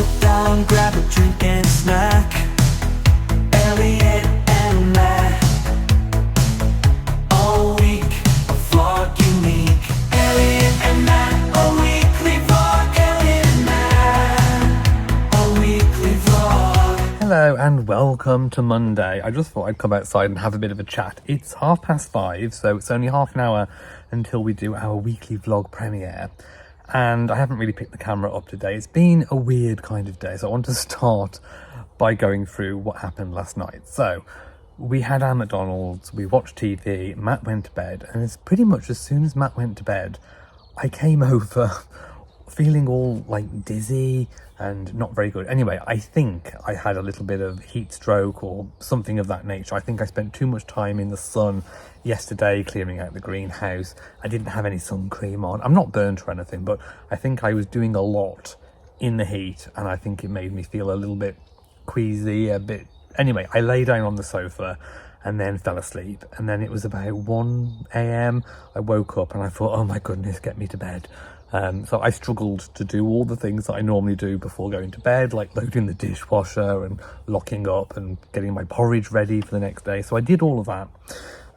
sit down, grab a drink and a snack. Elliot and Matt, all week, a vlog unique. Elliot and Matt, a weekly vlog. Elliot and Matt, a weekly vlog. Hello and welcome to Monday. I just thought I'd come outside and have a bit of a chat. It's 5:30, so it's only half an hour until we do our weekly vlog premiere. And I haven't really picked the camera up today. It's been a weird kind of day, so I want to start by going through what happened last night. So we had our McDonald's, we watched TV, Matt went to bed, and it's pretty much as soon as Matt went to bed, I came over feeling all like dizzy and not very good. Anyway, I think I had a little bit of heat stroke or something of that nature. I think I spent too much time in the sun yesterday clearing out the greenhouse. I didn't have any sun cream on. I'm not burnt or anything, but I think I was doing a lot in the heat, and I think it made me feel a little bit queasy, a bit. Anyway, I lay down on the sofa and then fell asleep, and then it was about 1 a.m. I woke up and I thought, oh my goodness, get me to bed. So I struggled to do all the things that I normally do before going to bed, like loading the dishwasher and locking up and getting my porridge ready for the next day. So I did all of that,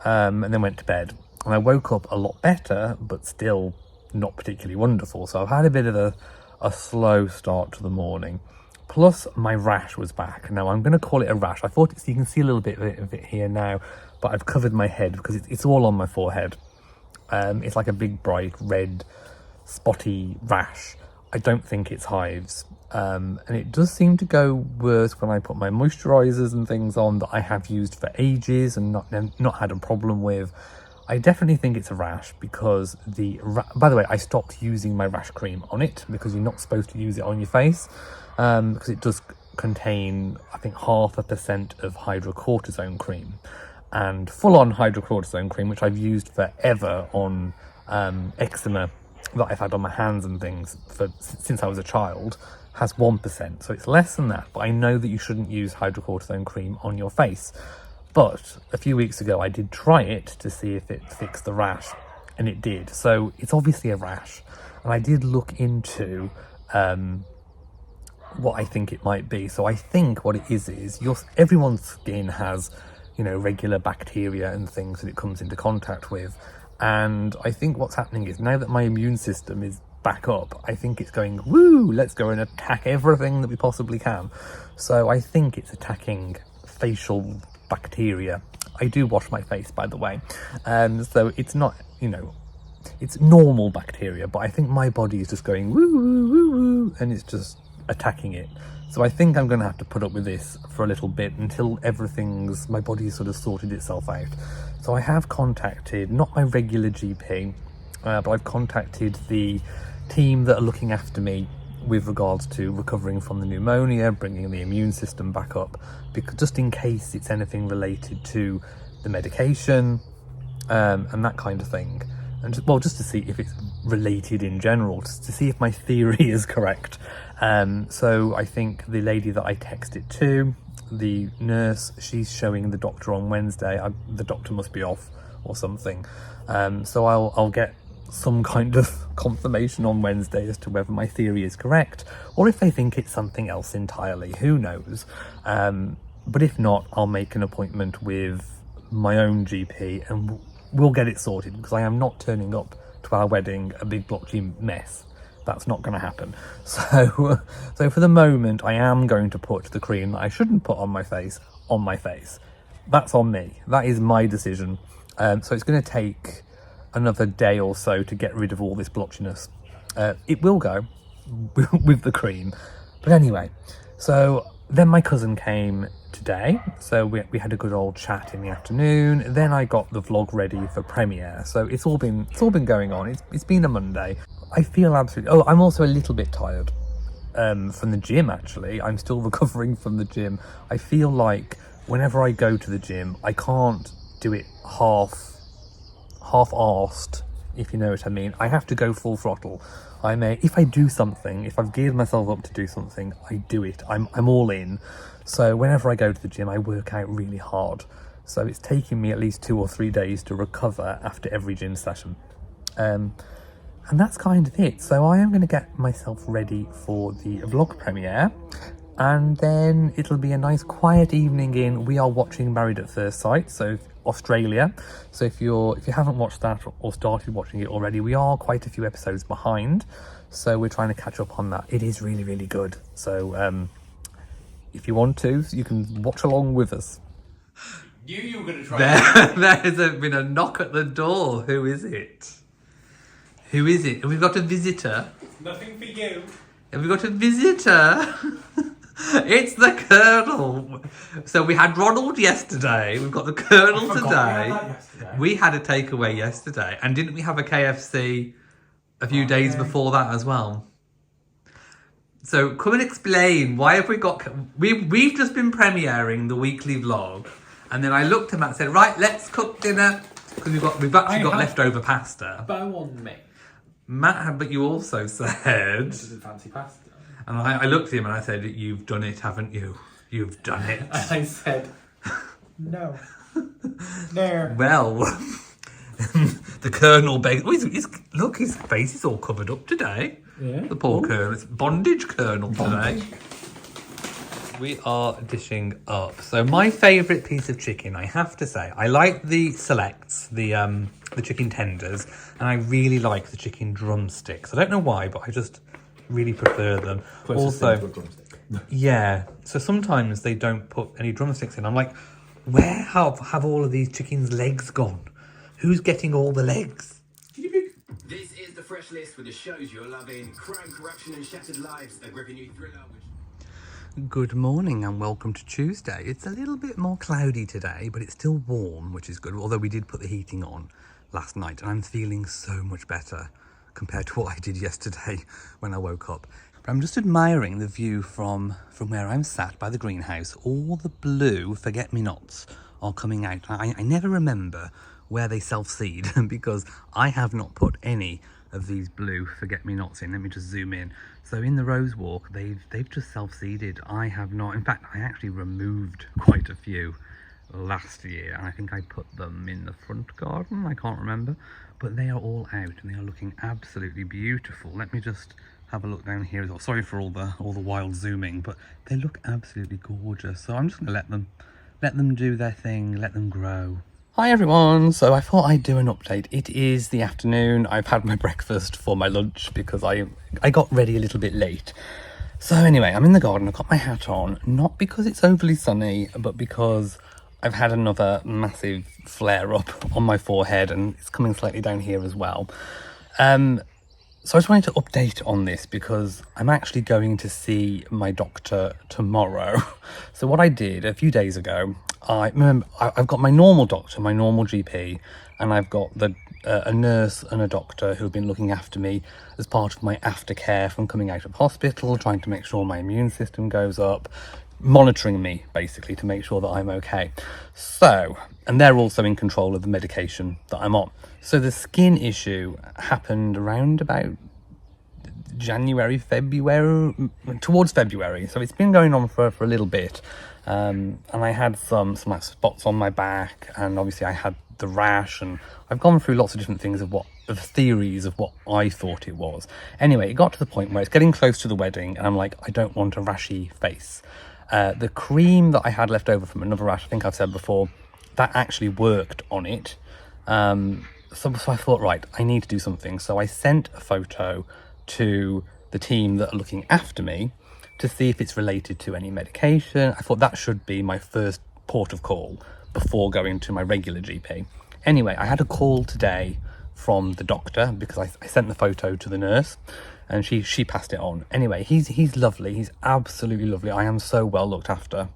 and then went to bed. And I woke up a lot better, but still not particularly wonderful. So I've had a bit of a slow start to the morning. Plus my rash was back. Now I'm going to call it a rash. I thought it's, you can see a little bit of it here now, but I've covered my head because it's all on my forehead. It's like a big bright red spotty rash. I don't think it's hives, and it does seem to go worse when I put my moisturizers and things on that I have used for ages and not had a problem with. I definitely think it's a rash because by the way, I stopped using my rash cream on it because you're not supposed to use it on your face, because it does contain, I think, 0.5% of hydrocortisone cream, and full-on hydrocortisone cream, which I've used forever on eczema that I've had on my hands and things since I was a child, has 1%, so it's less than that. But I know that you shouldn't use hydrocortisone cream on your face. But a few weeks ago I did try it to see if it fixed the rash, and it did. So it's obviously a rash, and I did look into what I think it might be. So I think what it is everyone's skin has, regular bacteria and things that it comes into contact with. And I think what's happening is, now that my immune system is back up, I think it's going, woo, let's go and attack everything that we possibly can. So I think it's attacking facial bacteria. I do wash my face, by the way. So it's not, it's normal bacteria, but I think my body is just going, woo, woo, woo, woo, and it's just attacking it. So I think I'm going to have to put up with this for a little bit until my body's sort of sorted itself out. So I have contacted, not my regular GP, but I've contacted the team that are looking after me with regards to recovering from the pneumonia, bringing the immune system back up, because just in case it's anything related to the medication, and that kind of thing. And just to see if it's related in general, just to see if my theory is correct. So I think the lady that I texted to, the nurse, she's showing the doctor on Wednesday. The doctor must be off or something. So I'll get some kind of confirmation on Wednesday as to whether my theory is correct, or if they think it's something else entirely. Who knows? But if not, I'll make an appointment with my own GP and we'll get it sorted, because I am not turning up to our wedding a big blotchy mess. That's not going to happen. So for the moment, I am going to put the cream that I shouldn't put on my face. That's on me. That is my decision. So it's going to take another day or so to get rid of all this blotchiness. It will go with the cream. But anyway, so then my cousin came today, so we had a good old chat in the afternoon. Then I got the vlog ready for premiere. So it's all been going on. It's been a Monday. I feel absolutely. Oh, I'm also a little bit tired from the gym. Actually, I'm still recovering from the gym. I feel like whenever I go to the gym, I can't do it half-arsed, if you know what I mean. I have to go full throttle. If I do something, if I've geared myself up to do something, I do it. I'm all in. So whenever I go to the gym, I work out really hard. So it's taking me at least 2 or 3 days to recover after every gym session. And that's kind of it. So I am going to get myself ready for the vlog premiere, and then it'll be a nice quiet evening in. We are watching Married at First Sight, so Australia. So if you haven't watched that or started watching it already, we are quite a few episodes behind. So we're trying to catch up on that. It is really, really good. So if you want to, you can watch along with us. Knew you were going to try. There's been a knock at the door. Who is it? Who is it? We've got a visitor. Nothing for you. Have we got a visitor? It's the Colonel. So we had Ronald yesterday. We've got the Colonel I forgot we had that yesterday. We had a takeaway yesterday. And didn't we have a KFC a few days before that as well? So come and explain, why have we got... We've just been premiering the weekly vlog. And then I looked at Matt and said, right, let's cook dinner. Because we've actually got leftover pasta. Bow on me. Matt had, but you also said... This is fancy pasta. And I looked at him and I said, you've done it, haven't you? You've done it. I said, no. There. Well, the Colonel begged... Oh, look, his face is all covered up today. Yeah. The poor Colonel. It's bondage Colonel today. We are dishing up. So my favourite piece of chicken, I have to say, I like the selects, the chicken tenders, and I really like the chicken drumsticks. I don't know why, but I just really prefer them. Yeah. So sometimes they don't put any drumsticks in. I'm like, where have all of these chickens' legs gone? Who's getting all the legs? This is the fresh list with the shows you're loving. Crime, corruption, and shattered lives. A gripping new thriller. Good morning and welcome to Tuesday. It's a little bit more cloudy today, but it's still warm, which is good. Although we did put the heating on last night, and I'm feeling so much better compared to what I did yesterday when I woke up. But I'm just admiring the view from where I'm sat by the greenhouse. All the blue forget-me-nots are coming out. I never remember where they self-seed because I have not put any of these blue forget-me-nots in. Let me just zoom in. So in the rose walk, they've just self-seeded. I have not. In fact, I actually removed quite a few last year, and I think I put them in the front garden. I can't remember, but they are all out and they are looking absolutely beautiful. Let me just have a look down here as well. Sorry for all the wild zooming, but they look absolutely gorgeous. So I'm just going to let them do their thing, let them grow. Hi everyone, so I thought I'd do an update. It is the afternoon. I've had my breakfast for my lunch because I got ready a little bit late. So anyway, I'm in the garden, I've got my hat on, not because it's overly sunny, but because I've had another massive flare up on my forehead and it's coming slightly down here as well. So I just wanted to update on this because I'm actually going to see my doctor tomorrow. So what I did a few days ago, I've got my normal doctor, my normal GP, and I've got a nurse and a doctor who have been looking after me as part of my aftercare from coming out of hospital, trying to make sure my immune system goes up, monitoring me basically to make sure that I'm okay. So, and they're also in control of the medication that I'm on. So the skin issue happened around about January, February, towards February. So it's been going on for a little bit. And I had some like spots on my back, and obviously I had the rash, and I've gone through lots of different things of theories of what I thought it was. Anyway, it got to the point where it's getting close to the wedding and I'm like, I don't want a rashy face. The cream that I had left over from another rash, I think I've said before, that actually worked on it. So I thought, right, I need to do something. So I sent a photo to the team that are looking after me to see if it's related to any medication. I thought that should be my first port of call before going to my regular GP. Anyway, I had a call today from the doctor because I sent the photo to the nurse and she passed it on. Anyway, he's lovely. He's absolutely lovely. I am so well looked after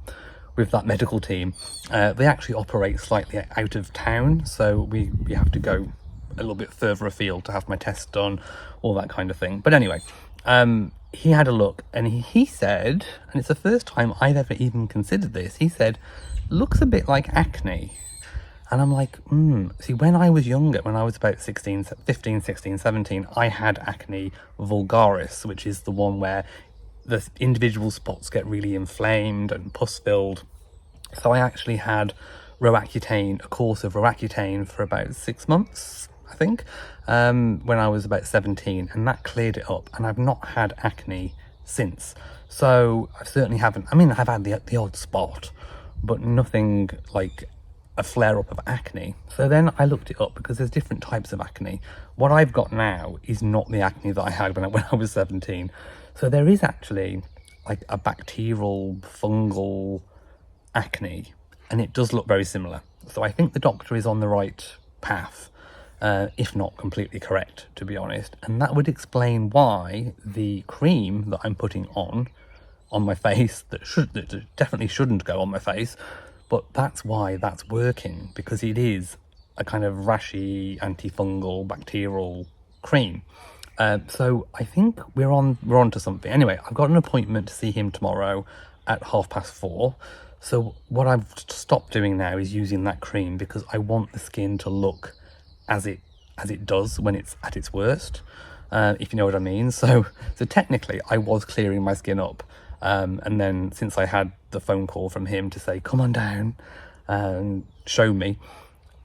with that medical team. They actually operate slightly out of town, so we have to go a little bit further afield to have my tests done, all that kind of thing. But anyway, he had a look and he said, and it's the first time I've ever even considered this, he said, looks a bit like acne. And I'm like, see, when I was younger, when I was about 15, 16, 17, I had acne vulgaris, which is the one where the individual spots get really inflamed and pus-filled. So I actually had Roaccutane, a course of Roaccutane for about 6 months, I think, when I was about 17, and that cleared it up, and I've not had acne since. So I certainly haven't, I mean, I've had the odd spot, but nothing like a flare-up of acne. So then I looked it up because there's different types of acne. What I've got now is not the acne that I had when I was 17. So there is actually like a bacterial, fungal acne, and it does look very similar. So I think the doctor is on the right path, if not completely correct, to be honest. And that would explain why the cream that I'm putting on my face, that definitely shouldn't go on my face, but that's why that's working, because it is a kind of rashy, antifungal, bacterial cream. So I think we're on to something. Anyway, I've got an appointment to see him tomorrow at 4:30. So what I've stopped doing now is using that cream, because I want the skin to look as it does when it's at its worst, if you know what I mean. So technically I was clearing my skin up, and then since I had the phone call from him to say come on down and show me,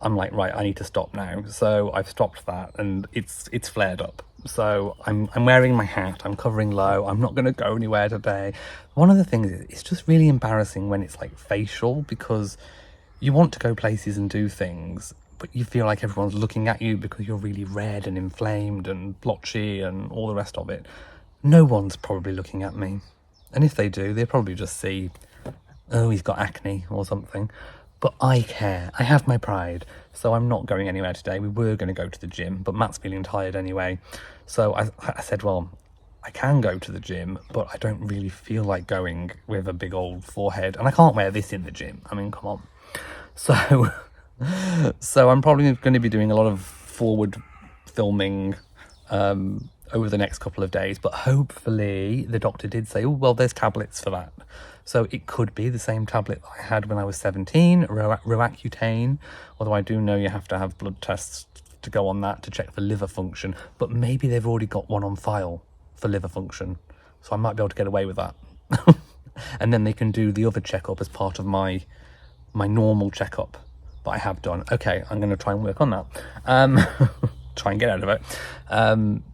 I'm like, right, I need to stop now. So I've stopped that, and it's flared up. So I'm wearing my hat, I'm covering low, I'm not going to go anywhere today. One of the things is, it's just really embarrassing when it's like facial, because you want to go places and do things, but you feel like everyone's looking at you because you're really red and inflamed and blotchy and all the rest of it. No one's probably looking at me. And if they do, they probably just see, oh, he's got acne or something. But I care. I have my pride. So I'm not going anywhere today. We were going to go to the gym, but Matt's feeling tired anyway. So I said, well, I can go to the gym, but I don't really feel like going with a big old forehead. And I can't wear this in the gym. I mean, come on. So I'm probably going to be doing a lot of forward filming over the next couple of days, but hopefully the doctor did say, oh, well, there's tablets for that. So it could be the same tablet that I had when I was 17, Roaccutane, although I do know you have to have blood tests to go on that to check for liver function, but maybe they've already got one on file for liver function, so I might be able to get away with that. And then they can do the other checkup as part of my normal checkup that I have done. Okay, I'm going to try and work on that. Try and get out of it.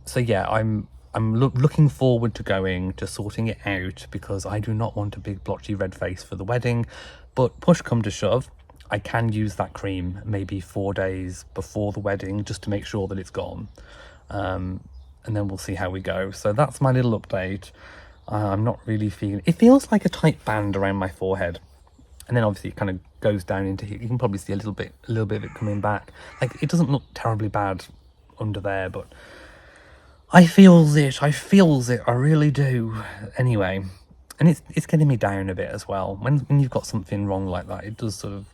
So yeah, I'm looking forward to going to sorting it out, because I do not want a big blotchy red face for the wedding. But push come to shove, I can use that cream maybe 4 days before the wedding just to make sure that it's gone. And then we'll see how we go. So that's my little update. I'm not really feeling, it feels like a tight band around my forehead. And then obviously it kind of goes down into here. You can probably see a little bit of it coming back. Like, it doesn't look terribly bad under there, but I feels it, I really do. Anyway, and it's getting me down a bit as well. When you've got something wrong like that, it does sort of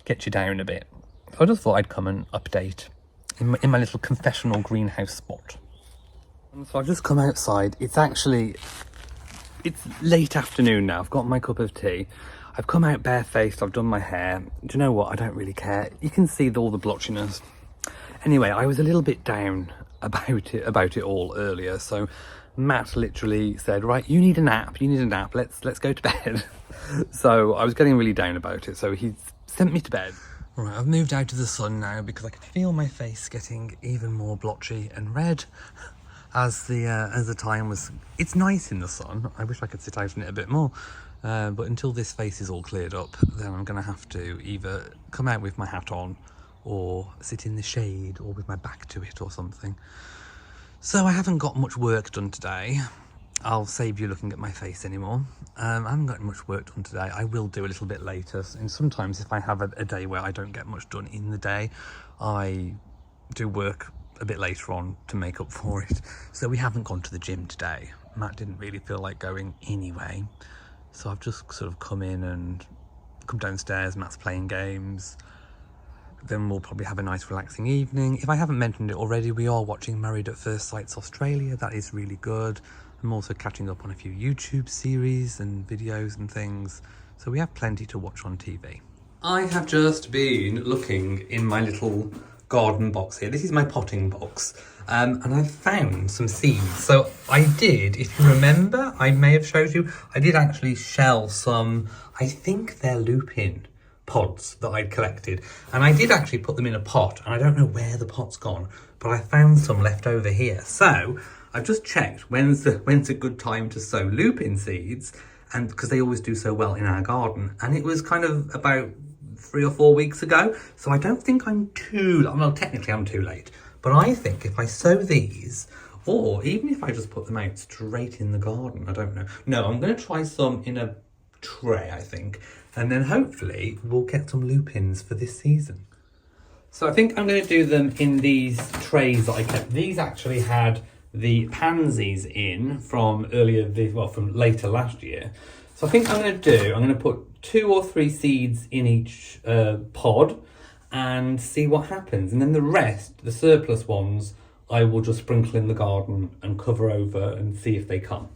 get you down a bit. So I just thought I'd come and update in my little confessional greenhouse spot. And so I've just come outside. It's late afternoon now. I've got my cup of tea. I've come out barefaced, I've done my hair. Do you know what? I don't really care. You can see all the blotchiness. Anyway, I was a little bit down about it all earlier, so Matt literally said, right, you need a nap, let's go to bed. So I was getting really down about it, so he sent me to bed. Right, I've moved out of the sun now because I can feel my face getting even more blotchy and red as the time was. It's nice in the sun. I wish I could sit out in it a bit more, but until this face is all cleared up, then I'm gonna have to either come out with my hat on or sit in the shade or with my back to it or something. So I haven't got much work done today. I'll save you looking at my face anymore. I haven't got much work done today. I will do a little bit later, and sometimes if I have a day where I don't get much done in the day, I do work a bit later on to make up for it. So we haven't gone to the gym today. Matt didn't really feel like going anyway, so I've just sort of come in and come downstairs. Matt's playing games. Then we'll probably have a nice relaxing evening. If I haven't mentioned it already, we are watching Married at First Sight Australia. That is really good. I'm also catching up on a few YouTube series and videos and things, so we have plenty to watch on TV. I have just been looking in my little garden box here. This is my potting box, and I found some seeds. So I did, if you remember, I may have showed you, I did actually shell some, I think they're lupin, pods that I'd collected, and I did actually put them in a pot, and I don't know where the pot's gone, but I found some left over here. So I've just checked when's a good time to sow lupin seeds, and because they always do so well in our garden, and it was kind of about 3 or 4 weeks ago. So I don't think I'm too, well, technically I'm too late, but I think if I sow these, or even if I just put them out straight in the garden, I don't know. No, I'm going to try some in a tray, I think, and then hopefully we'll get some lupins for this season. So I think I'm going to do them in these trays that I kept. These actually had the pansies in from from later last year. So I think I'm going to put 2 or 3 seeds in each pod and see what happens. And then the rest, the surplus ones, I will just sprinkle in the garden and cover over and see if they come.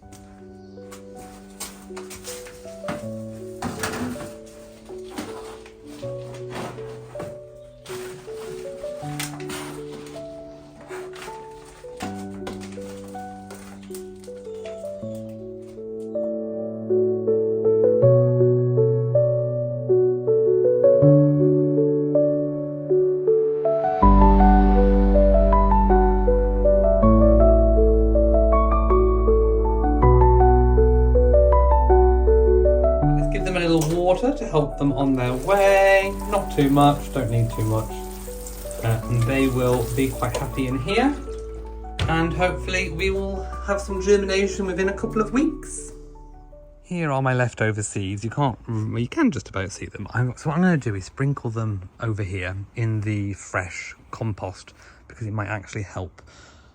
To help them on their way, not too much, don't need too much, and they will be quite happy in here, and hopefully we will have some germination within a couple of weeks. Here are my leftover seeds. You can just about see them. So what I'm going to do is sprinkle them over here in the fresh compost, because it might actually help.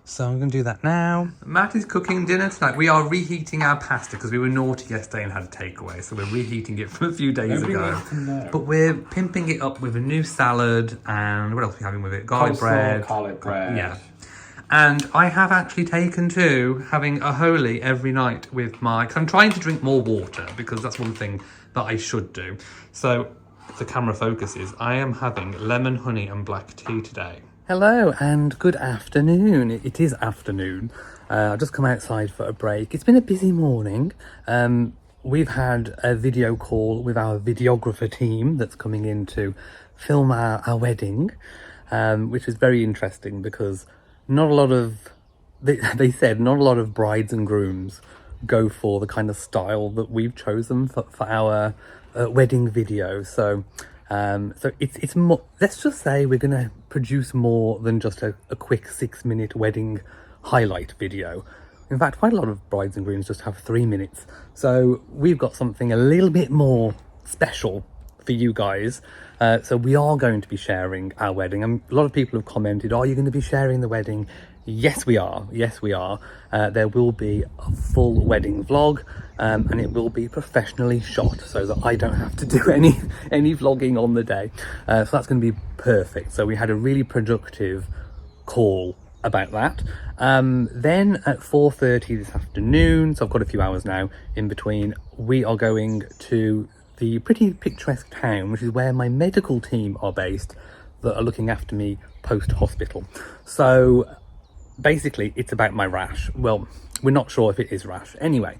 So I'm going to do that now. Matt is cooking dinner tonight. We are reheating our pasta because we were naughty yesterday and had a takeaway. So we're reheating it from a few days ago. But we're pimping it up with a new salad, and what else are we having with it? Garlic bread. Yeah. And I have actually taken to having a holy every night with cause I'm trying to drink more water, because that's one thing that I should do. So if the camera focuses, I am having lemon, honey and black tea today. Hello and good afternoon. It is afternoon. I've just come outside for a break. It's been a busy morning. We've had a video call with our videographer team that's coming in to film our wedding, which is very interesting because not a lot of, they said not a lot of brides and grooms go for the kind of style that we've chosen for our wedding video. So it's more, let's just say we're going to produce more than just a quick 6-minute wedding highlight video. In fact, quite a lot of brides and grooms just have 3 minutes. So we've got something a little bit more special for you guys. So we are going to be sharing our wedding. And a lot of people have commented, are you going to be sharing the wedding? Yes, we are. Yes, we are. There will be a full wedding vlog, and it will be professionally shot so that I don't have to do any vlogging on the day. So that's going to be perfect. So we had a really productive call about that. Then at 4:30 this afternoon, so I've got a few hours now in between, we are going to the pretty picturesque town, which is where my medical team are based, that are looking after me post-hospital. So basically it's about my rash. Well, we're not sure if it is rash. Anyway,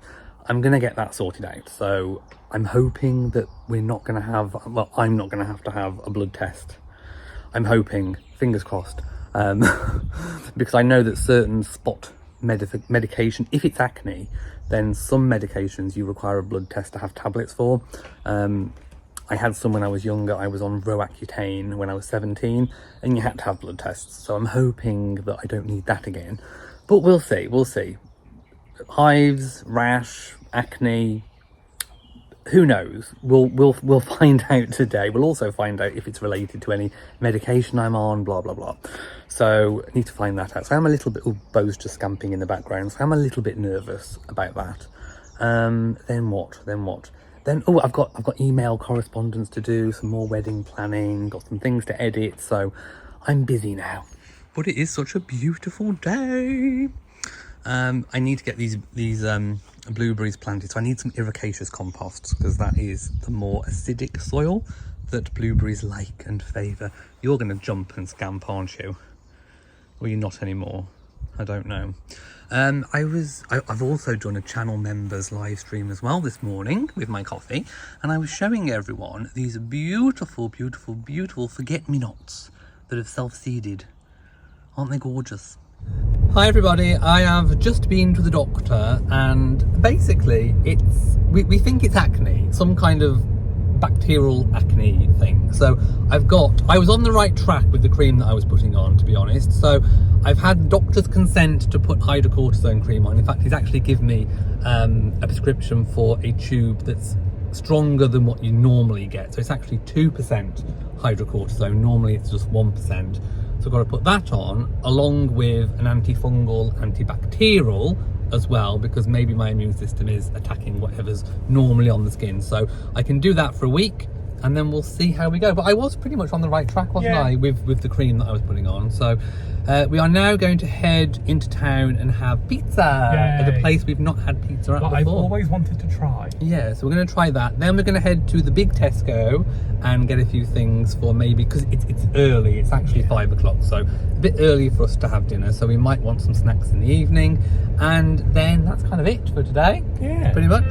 I'm going to get that sorted out. So I'm hoping that we're not going to have, well, I'm not going to have a blood test. I'm hoping, fingers crossed, because I know that certain spot medication, if it's acne, then some medications you require a blood test to have tablets for. I had some when I was younger. I was on Roaccutane when I was 17, and you had to have blood tests. So I'm hoping that I don't need that again. But we'll see, we'll see. Hives, rash, acne, who knows? We'll find out today. We'll also find out if it's related to any medication I'm on, blah, blah, blah. So I need to find that out. So I'm a little bit, Bo's just scamping in the background. So I'm a little bit nervous about that. Then what? Then, oh, I've got email correspondence to do, some more wedding planning, got some things to edit, so I'm busy now. But it is such a beautiful day. I need to get these blueberries planted, so I need some ericaceous compost, because that is the more acidic soil that blueberries like and favour. You're going to jump and scamp, aren't you? Or you're not anymore? I don't know. I've also done a channel members live stream as well this morning with my coffee, and I was showing everyone these beautiful, beautiful, beautiful forget-me-nots that have self-seeded. Aren't they gorgeous? Hi everybody, I have just been to the doctor, and basically we think it's acne, some kind of bacterial acne thing. So I was on the right track with the cream that I was putting on, to be honest. So I've had doctor's consent to put hydrocortisone cream on. In fact, he's actually given me a prescription for a tube that's stronger than what you normally get. So it's actually 2% hydrocortisone. Normally it's just 1%. So I've got to put that on along with an antifungal, antibacterial as well, because maybe my immune system is attacking whatever's normally on the skin. So I can do that for a week and then we'll see how we go. But I was pretty much on the right track, wasn't I, with the cream that I was putting on. So we are now going to head into town and have pizza at a place we've not had pizza at before. I've always wanted to try. Yeah, so we're going to try that. Then we're going to head to the big Tesco and get a few things for maybe, because it's early, it's actually 5 o'clock, so a bit early for us to have dinner, so we might want some snacks in the evening. And then that's kind of it for today. Yeah. Pretty much.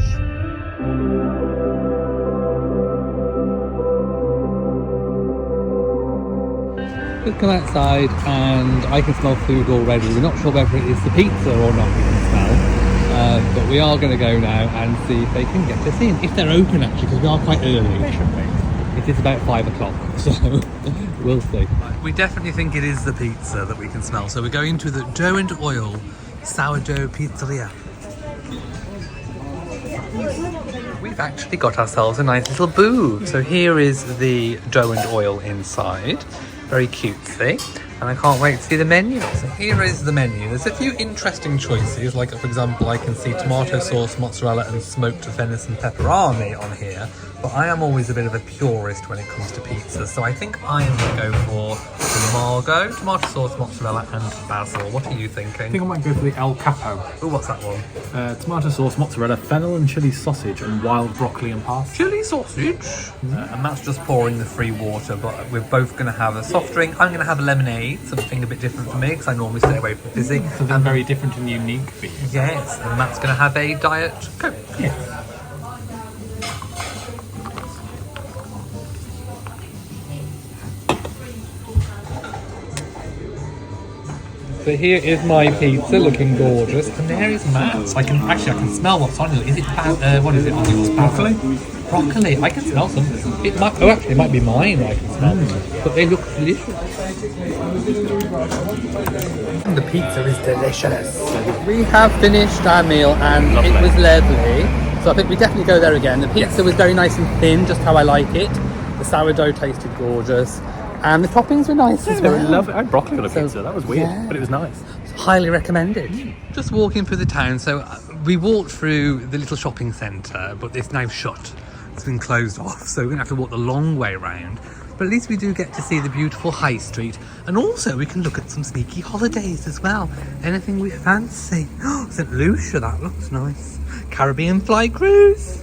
We've come outside and I can smell food already. We're not sure whether it is the pizza or not we can smell, but we are going to go now and see if they can get us in. If they're open actually, because we are quite early. They should be. It is about 5 o'clock, so we'll see. We definitely think it is the pizza that we can smell. So we're going to the Dough and Oil Sourdough Pizzeria. We've actually got ourselves a nice little booth. So here is the dough and oil inside. Very cutesy, and I can't wait to see the menu. So here is the menu. There's a few interesting choices, like for example I can see tomato sauce, mozzarella and smoked venison pepperoni on here, but I am always a bit of a purist when it comes to pizza, so I think I am going to go for the Margot, tomato sauce, mozzarella and basil. What are you thinking? I think I might go for the El Capo. Oh, what's that one? Tomato sauce, mozzarella, fennel and chilli sausage, and wild broccoli and parsley. Chilli sausage? And that's just pouring the free water, but we're both going to have a soft drink. I'm going to have a lemonade, something a bit different for me, because I normally stay away from fizzy. Something very different and unique for you. Yes, and Matt's going to have a Diet Coke. Yes. So here is my pizza, looking gorgeous, and there is Matt's. I can smell what's on it. Is it what is it on yours? Broccoli? Broccoli. I can smell something. It might. Oh, actually, it might be mine. I can smell, but they look delicious. The pizza is delicious. We have finished our meal, and Lovely. it was lovely. So I think we definitely go there again. The pizza was very nice and thin, just how I like it. The sourdough tasted gorgeous. And the toppings were nice as They well. were lovely. I had broccoli on a So, pizza. That was weird, yeah. but it was nice. Highly recommended. Just walking through the town. So we walked through the little shopping centre, but it's now shut. It's been closed off, so we're gonna have to walk the long way round. But at least we do get to see the beautiful high street, and also we can look at some sneaky holidays as well. Anything we fancy. Oh, St. Lucia, that looks nice. Caribbean fly cruise.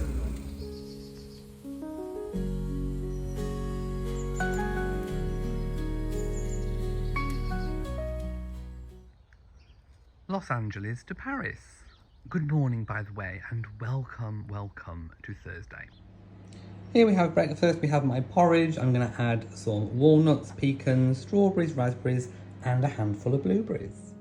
Los Angeles to Paris. Good morning, by the way, and welcome to Thursday. Here we have breakfast. We have my porridge. I'm going to add some walnuts, pecans, strawberries, raspberries, and a handful of blueberries.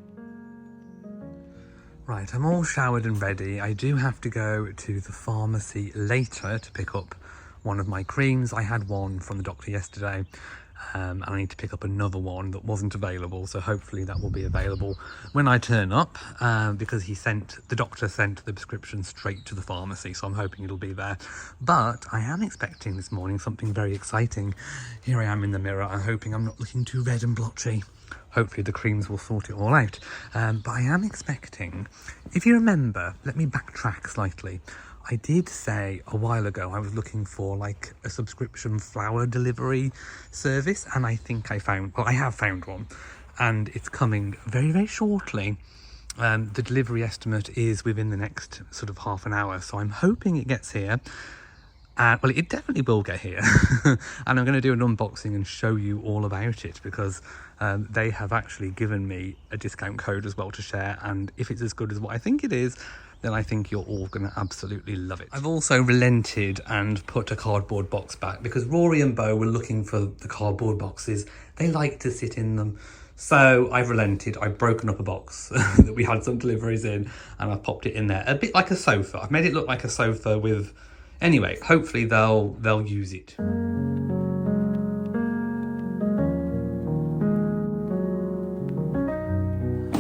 Right, I'm all showered and ready. I do have to go to the pharmacy later to pick up one of my creams. I had one from the doctor yesterday. And I need to pick up another one that wasn't available, so hopefully that will be available when I turn up, because the doctor sent the prescription straight to the pharmacy, so I'm hoping it'll be there. But I am expecting this morning something very exciting. Here I am in the mirror. I'm hoping I'm not looking too red and blotchy. Hopefully the creams will sort it all out. But I am expecting, if you remember, let me backtrack slightly. I did say a while ago I was looking for like a subscription flower delivery service, and I think I have found one, and it's coming very, very shortly. The delivery estimate is within the next sort of half an hour, so I'm hoping it gets here. And well, it definitely will get here. And I'm going to do an unboxing and show you all about it because they have actually given me a discount code as well to share. And if it's as good as what I think it is, then I think you're all going to absolutely love it. I've also relented and put a cardboard box back because Rory and Bo were looking for the cardboard boxes. They like to sit in them. So I've relented. I've broken up a box that we had some deliveries in and I've popped it in there. A bit like a sofa. I've made it look like a sofa with... Anyway, hopefully they'll use it.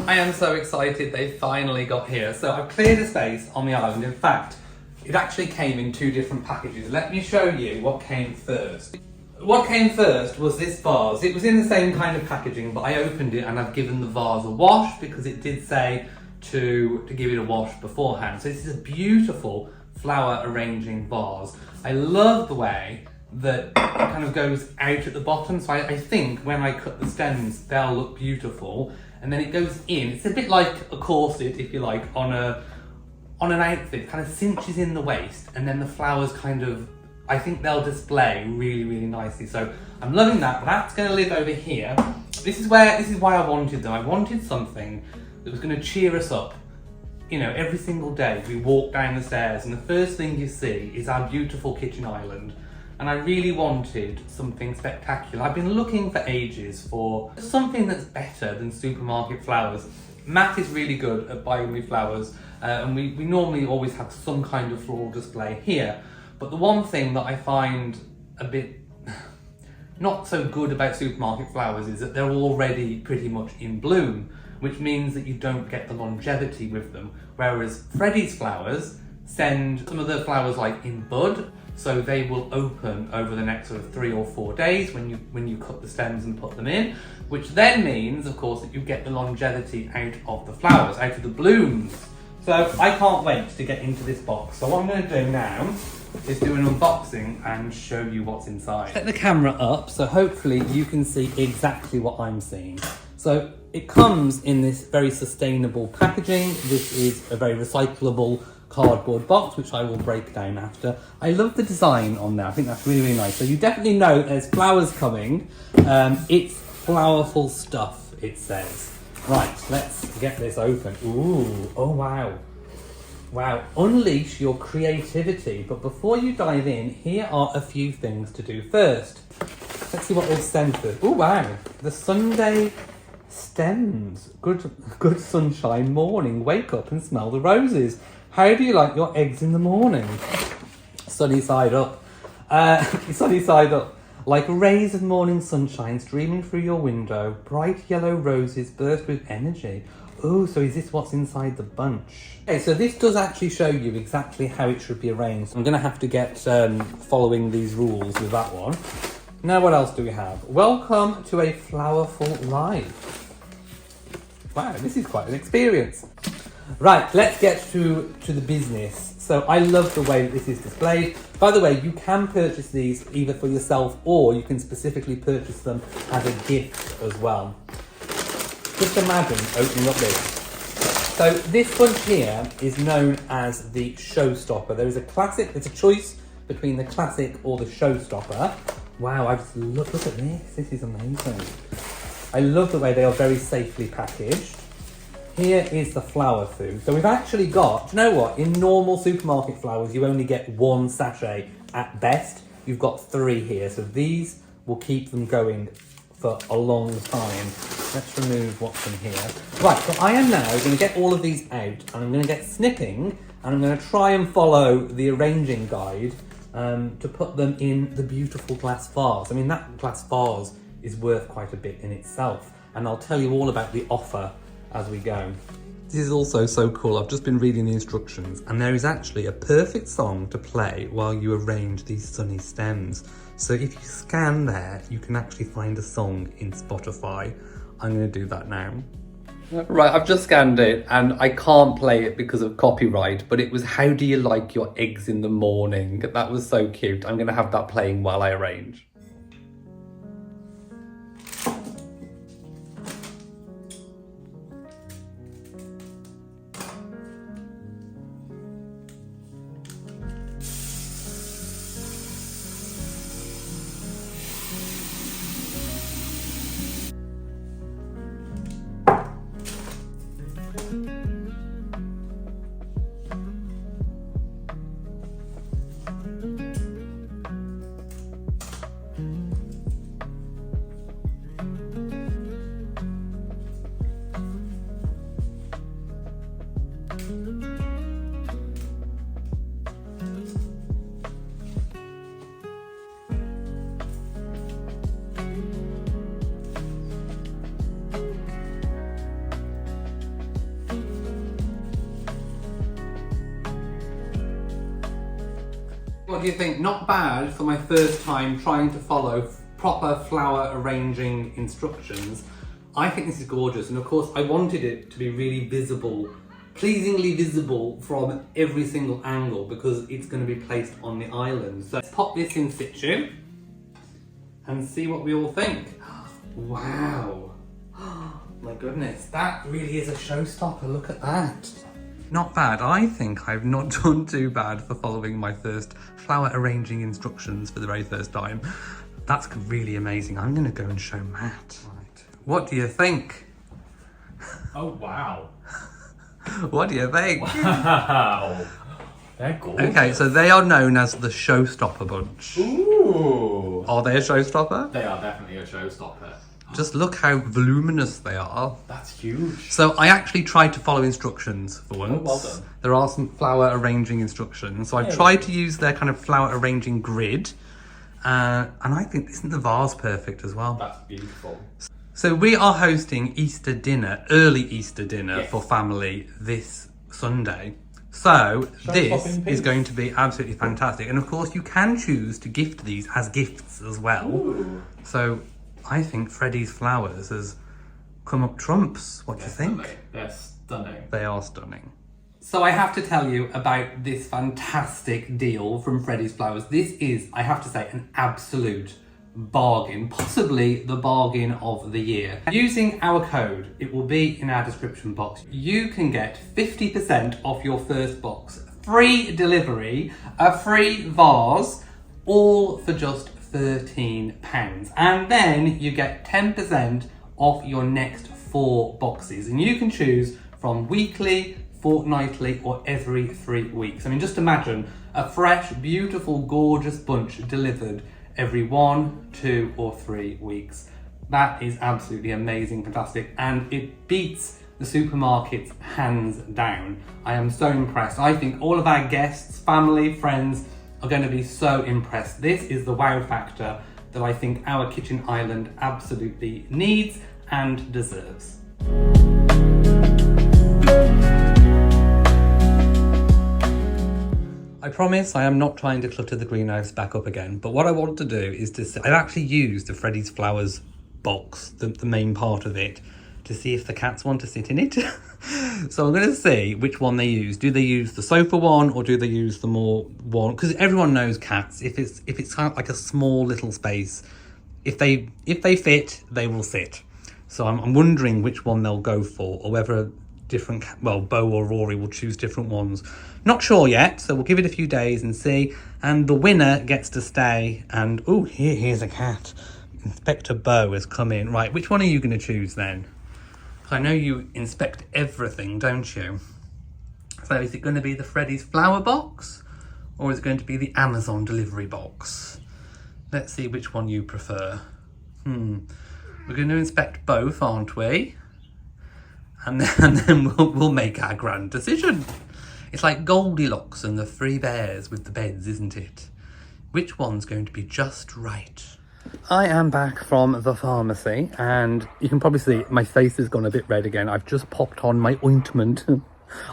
I am so excited they finally got here. So I've cleared a space on the island. In fact, it actually came in 2 different packages. Let me show you what came first. What came first was this vase. It was in the same kind of packaging, but I opened it and I've given the vase a wash because it did say to give it a wash beforehand. So this is a beautiful flower arranging vase. I love the way that it kind of goes out at the bottom. So I think when I cut the stems, they'll look beautiful. And then it goes in. It's a bit like a corset, if you like, on an outfit. It kind of cinches in the waist, and then the flowers kind of, I think they'll display really, really nicely. So I'm loving that. That's going to live over here. This is why I wanted them. I wanted something that was going to cheer us up. You know, every single day we walk down the stairs and the first thing you see is our beautiful kitchen island. And I really wanted something spectacular. I've been looking for ages for something that's better than supermarket flowers. Matt is really good at buying me flowers, and we normally always have some kind of floral display here. But the one thing that I find a bit not so good about supermarket flowers is that they're already pretty much in bloom, which means that you don't get the longevity with them. Whereas Freddies flowers send some of the flowers like in bud, so they will open over the next sort of 3 or 4 days when you cut the stems and put them in, which then means, of course, that you get the longevity out of the flowers, out of the blooms. So I can't wait to get into this box. So what I'm going to do now is do an unboxing and show you what's inside. Set the camera up so hopefully you can see exactly what I'm seeing. So it comes in this very sustainable packaging. This is a very recyclable cardboard box, which I will break down after. I love the design on there. I think that's really, really nice. So you definitely know there's flowers coming. It's flowerful stuff, it says. Right, let's get this open. Ooh, oh wow. Wow, unleash your creativity. But before you dive in, here are a few things to do first. Let's see what we'll send for. Oh wow, the Sunday stems. Good sunshine morning. Wake up and smell the roses. How do you like your eggs in the morning? Sunny side up. Sunny side up. Like rays of morning sunshine streaming through your window, bright yellow roses burst with energy. Oh, so is this what's inside the bunch? Okay, so this does actually show you exactly how it should be arranged. I'm going to have to get following these rules with that one. Now what else do we have? Welcome to a flowerful life. Wow, this is quite an experience. Right, let's get to the business. So I love the way that this is displayed. By the way, you can purchase these either for yourself or you can specifically purchase them as a gift as well. Just imagine opening up this. So this bunch here is known as the showstopper. There is a classic, there's a choice between the classic or the showstopper. Wow, I just look at this. This is amazing. I love the way they are very safely packaged. Here is the flower food. So we've actually got, do you know what? In normal supermarket flowers, you only get 1 sachet at best. You've got 3 here. So these will keep them going for a long time. Let's remove what's in here. Right, so I am now going to get all of these out and I'm going to get snipping and I'm going to try and follow the arranging guide to put them in the beautiful glass vase. I mean, that glass vase is worth quite a bit in itself. And I'll tell you all about the offer as we go. This is also so cool. I've just been reading the instructions and there is actually a perfect song to play while you arrange these sunny stems. So if you scan there, you can actually find a song in Spotify. I'm going to do that now. Right, I've just scanned it and I can't play it because of copyright, but it was How Do You Like Your Eggs in the Morning? That was so cute. I'm going to have that playing while I arrange. What do you think? Not bad for my first time trying to follow proper flower arranging instructions. I think this is gorgeous, and of course I wanted it to be really visible, pleasingly visible from every single angle, because it's going to be placed on the island. So let's pop this in situ and see what we all think. Wow. My goodness, that really is a showstopper. Look at that. Not bad. I think I've not done too bad for following my first flower arranging instructions for the very first time. That's really amazing. I'm going to go and show Matt. Right. What do you think? Oh, wow. What do you think? Wow. They're gorgeous. Okay, so they are known as the Showstopper Bunch. Ooh. Are they a showstopper? They are definitely a showstopper. Just look how voluminous they are. That's huge. So I actually tried to follow instructions for once. Oh, well done. There are some flower arranging instructions. So I Yeah. tried to use their kind of flower arranging grid. And I think, isn't the vase perfect as well? That's beautiful. So we are hosting Easter dinner, early Easter dinner Yes. for family this Sunday. So this Show-stopping is piece. going to be absolutely fantastic. And of course you can choose to gift these as gifts as well. Ooh. So I think Freddie's flowers has come up trumps. What do you think? They're stunning. They are stunning. So I have to tell you about this fantastic deal from Freddie's Flowers. This is, I have to say, an absolute bargain, possibly the bargain of the year. Using our code, it will be in our description box, you can get 50% off your first box, free delivery, a free vase, all for just £13. And then you get 10% off your next 4 boxes. And you can choose from weekly, fortnightly, or every 3 weeks. I mean, just imagine a fresh, beautiful, gorgeous bunch delivered every 1, 2, or 3 weeks. That is absolutely amazing, fantastic, and it beats the supermarkets hands down. I am so impressed. I think all of our guests, family, friends are going to be so impressed. This is the wow factor that I think our kitchen island absolutely needs and deserves. I promise I am not trying to clutter the greenhouse back up again, but what I want to do is I've actually used the Freddie's Flowers box, the main part of it, to see if the cats want to sit in it. So I'm going to see which one they use. Do they use the sofa one, or do they use the more one? Because everyone knows cats, if it's kind of like a small little space, if they fit, they will sit. So I'm wondering which one they'll go for, or whether Bo or Rory will choose different ones. Not sure yet, so we'll give it a few days and see. And the winner gets to stay. And oh, here's a cat. Inspector Bo has come in. Right, which one are you going to choose then? I know you inspect everything, don't you? So is it going to be the Freddie's flower box, or is it going to be the Amazon delivery box? Let's see which one you prefer. We're going to inspect both, aren't we? And then we'll make our grand decision. It's like Goldilocks and the 3 bears with the beds, isn't it? Which one's going to be just right? I am back from the pharmacy, and you can probably see my face has gone a bit red again. I've just popped on my ointment.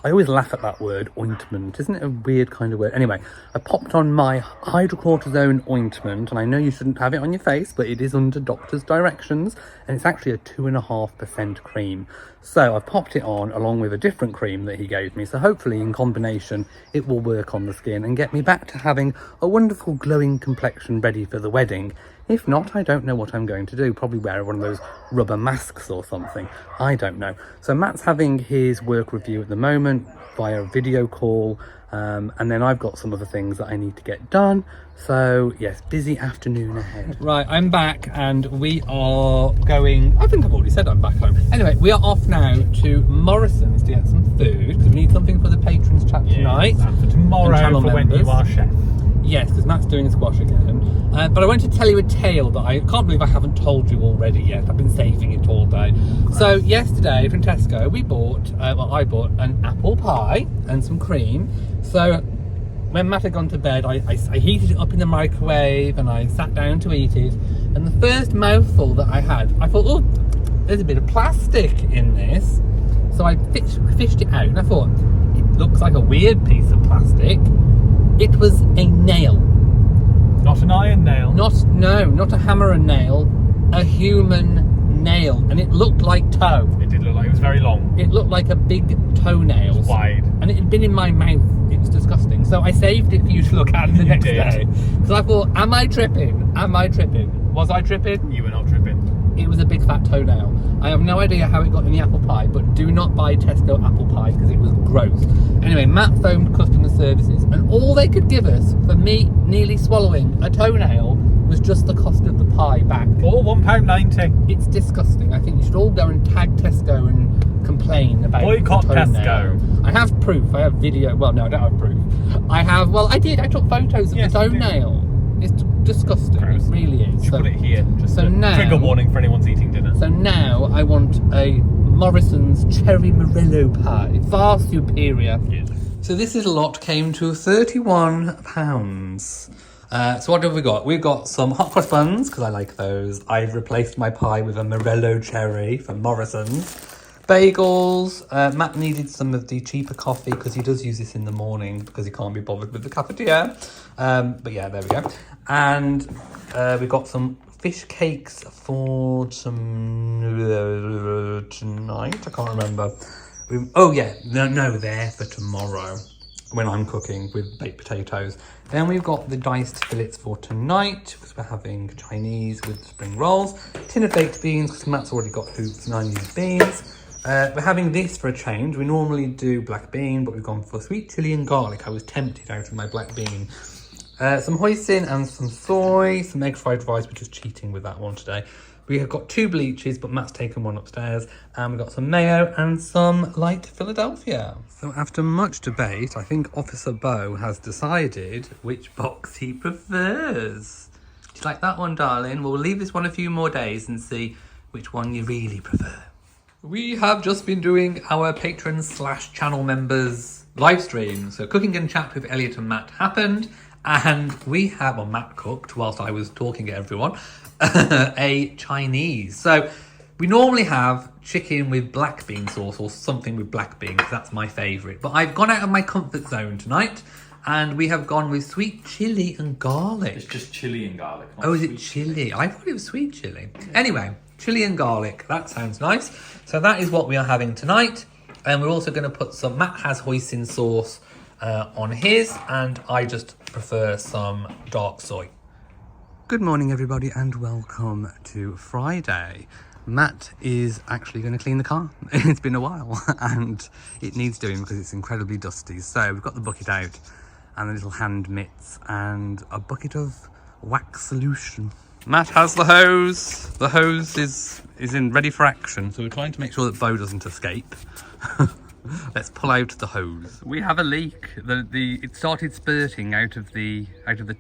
I always laugh at that word, ointment. Isn't it a weird kind of word? Anyway, I popped on my hydrocortisone ointment, and I know you shouldn't have it on your face, but it is under doctor's directions, and it's actually a 2.5% cream. So I've popped it on along with a different cream that he gave me. So hopefully in combination, it will work on the skin and get me back to having a wonderful glowing complexion ready for the wedding. If not, I don't know what I'm going to do. Probably wear one of those rubber masks or something. I don't know. So Matt's having his work review at the moment via video call. And then I've got some other things that I need to get done. So yes, busy afternoon ahead. Right, I'm back and we are going, I think I've already said I'm back home. Anyway, we are off now to Morrison's to get some food, because we need something for the patrons chat tonight. And for tomorrow, And for when members. you are chef. Yes, because Matt's doing squash again. But I want to tell you a tale that I can't believe I haven't told you already yet. I've been saving it all day. So yesterday from Tesco, we bought, I bought an apple pie and some cream. So when Matt had gone to bed, I heated it up in the microwave and I sat down to eat it. And the first mouthful that I had, I thought, oh, there's a bit of plastic in this. So I fished it out and I thought, it looks like a weird piece of plastic. It was a nail. Not an iron nail. Not a hammer and nail. A human nail. And it looked like toe. It did look like it was very long. It looked like a big toenail. Wide. And it had been in my mouth. It was disgusting. So I saved it for you to look at the next day. Because I thought, am I tripping? Am I tripping? Was I tripping? You were not tripping. It was a big fat toenail. I have no idea how it got in the apple pie, but do not buy Tesco apple pie because it was gross. Anyway, Matt phoned customer services, and all they could give us for me nearly swallowing a toenail was just the cost of the pie back. Or £1.90. It's disgusting. I think you should all go and tag Tesco and complain about Boycott the toenail. Tesco. I have proof. I have video. Well, no, I don't have proof. I did. I took photos of Yes, the you did. toenail. It's disgusting. Gross. It really is. You should put it here. Just so a now- trigger warning for anyone's eating dinner. So now I want a Morrison's cherry morello pie. Far superior. Yes. So this little lot came to £31. So what have we got? We've got some hot cross buns, because I like those. I've replaced my pie with a morello cherry from Morrison's. Bagels. Matt needed some of the cheaper coffee, because he does use this in the morning, because he can't be bothered with the cafetiere. But yeah, there we go. And we've got some fish cakes for tonight. I can't remember. They're for tomorrow when I'm cooking with baked potatoes. Then we've got the diced fillets for tonight, because we're having Chinese with spring rolls. Tin of baked beans, because Matt's already got hoops and I need beans. We're having this for a change. We normally do black bean, but we've gone for sweet chilli and garlic. I was tempted out of my black bean. Some hoisin and some soy, some egg fried rice. We're just cheating with that one today. We have got 2 bleaches, but Matt's taken one upstairs. And we've got some mayo and some light Philadelphia. So after much debate, I think Officer Bo has decided which box he prefers. Do you like that one, darling? Well, we'll leave this one a few more days and see which one you really prefer. We have just been doing our patrons/channel members live stream. So cooking and chat with Elliot and Matt happened. And we have, well, Matt cooked whilst I was talking to everyone, a Chinese. So we normally have chicken with black bean sauce or something with black bean, because that's my favourite. But I've gone out of my comfort zone tonight, and we have gone with sweet chilli and garlic. It's just chilli and garlic. Oh, is it chilli? I thought it was sweet chilli. Anyway, chilli and garlic. That sounds nice. So that is what we are having tonight. And we're also going to put some, Matt has hoisin sauce on his, and I just prefer some dark soy. Good morning, everybody, and welcome to Friday. Matt is actually going to clean the car. It's been a while, and it needs doing because it's incredibly dusty. So we've got the bucket out, and the little hand mitts, and a bucket of wax solution. Matt has the hose. The hose is ready for action, so we're trying to make sure that Bo doesn't escape. Let's pull out the hose. We have a leak. It started spurting out of the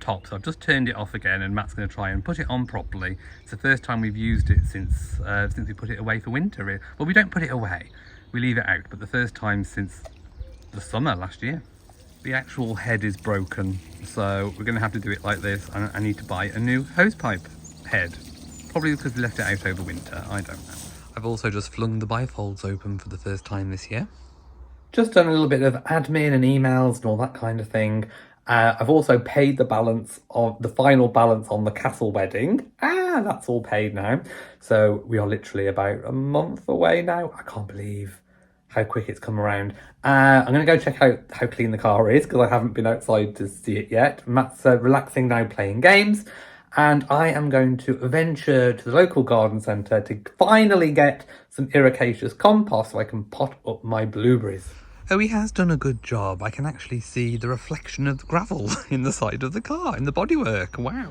top, so I've just turned it off again, and Matt's going to try and put it on properly. It's the first time we've used it since we put it away for winter. Well, we don't put it away, we leave it out, but the first time since the summer last year. The actual head is broken, so we're going to have to do it like this. I need to buy a new hose pipe head, probably because we left it out over winter. I don't know. I've also just flung the bifolds open for the first time this year. Just done a little bit of admin and emails and all that kind of thing. I've also paid the final balance on the castle wedding. That's all paid now. So we are literally about a month away now. I can't believe how quick it's come around. I'm going to go check out how clean the car is, because I haven't been outside to see it yet. Matt's relaxing now, playing games. And I am going to venture to the local garden centre to finally get some ericaceous compost so I can pot up my blueberries. Oh, he has done a good job. I can actually see the reflection of the gravel in the side of the car, in the bodywork. Wow.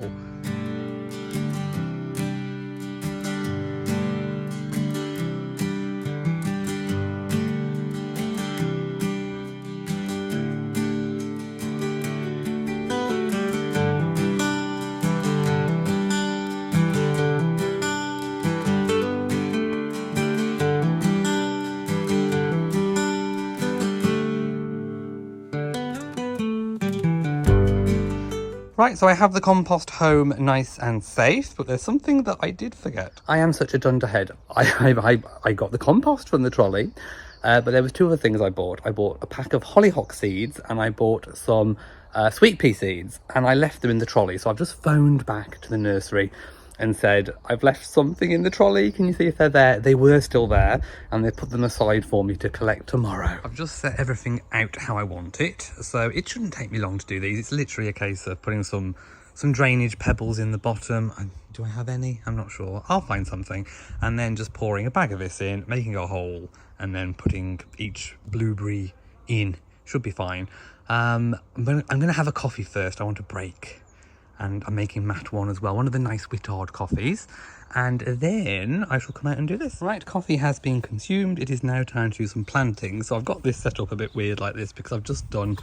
Right, so I have the compost home nice and safe, but there's something that I did forget. I am such a dunderhead. I got the compost from the trolley, but there was 2 other things I bought. I bought a pack of hollyhock seeds, and I bought some sweet pea seeds, and I left them in the trolley. So I've just phoned back to the nursery and said, I've left something in the trolley, can you see if they're there? They were still there, and they put them aside for me to collect tomorrow. I've just set everything out how I want it, so it shouldn't take me long to do these. It's literally a case of putting some drainage pebbles in the bottom. Do I have any? I'm not sure. I'll find something. And then just pouring a bag of this in, making a hole, and then putting each blueberry in. Should be fine. I'm gonna have a coffee first. I want a break. And I'm making Matt one as well, one of the nice Whittard coffees. And then I shall come out and do this. Right, coffee has been consumed. It is now time to do some planting. So I've got this set up a bit weird like this because I've just done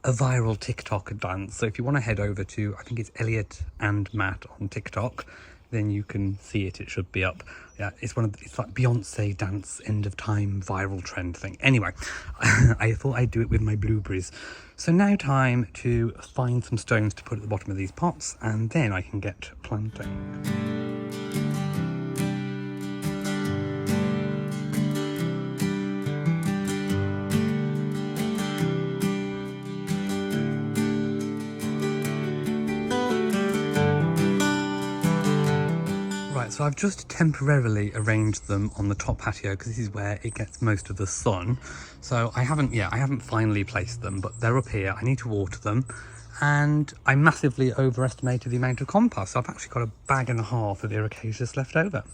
a viral TikTok dance. So if you want to head over to, I think it's Elliot and Matt on TikTok, then you can see it. It should be up. Yeah, it's like Beyonce dance end of time viral trend thing. Anyway, I thought I'd do it with my blueberries. So now time to find some stones to put at the bottom of these pots, and then I can get planting. So I've just temporarily arranged them on the top patio because this is where it gets most of the sun. So I haven't finally placed them, but they're up here. I need to water them, and I massively overestimated the amount of compost. So I've actually got a bag and a half of Iricaceous left over.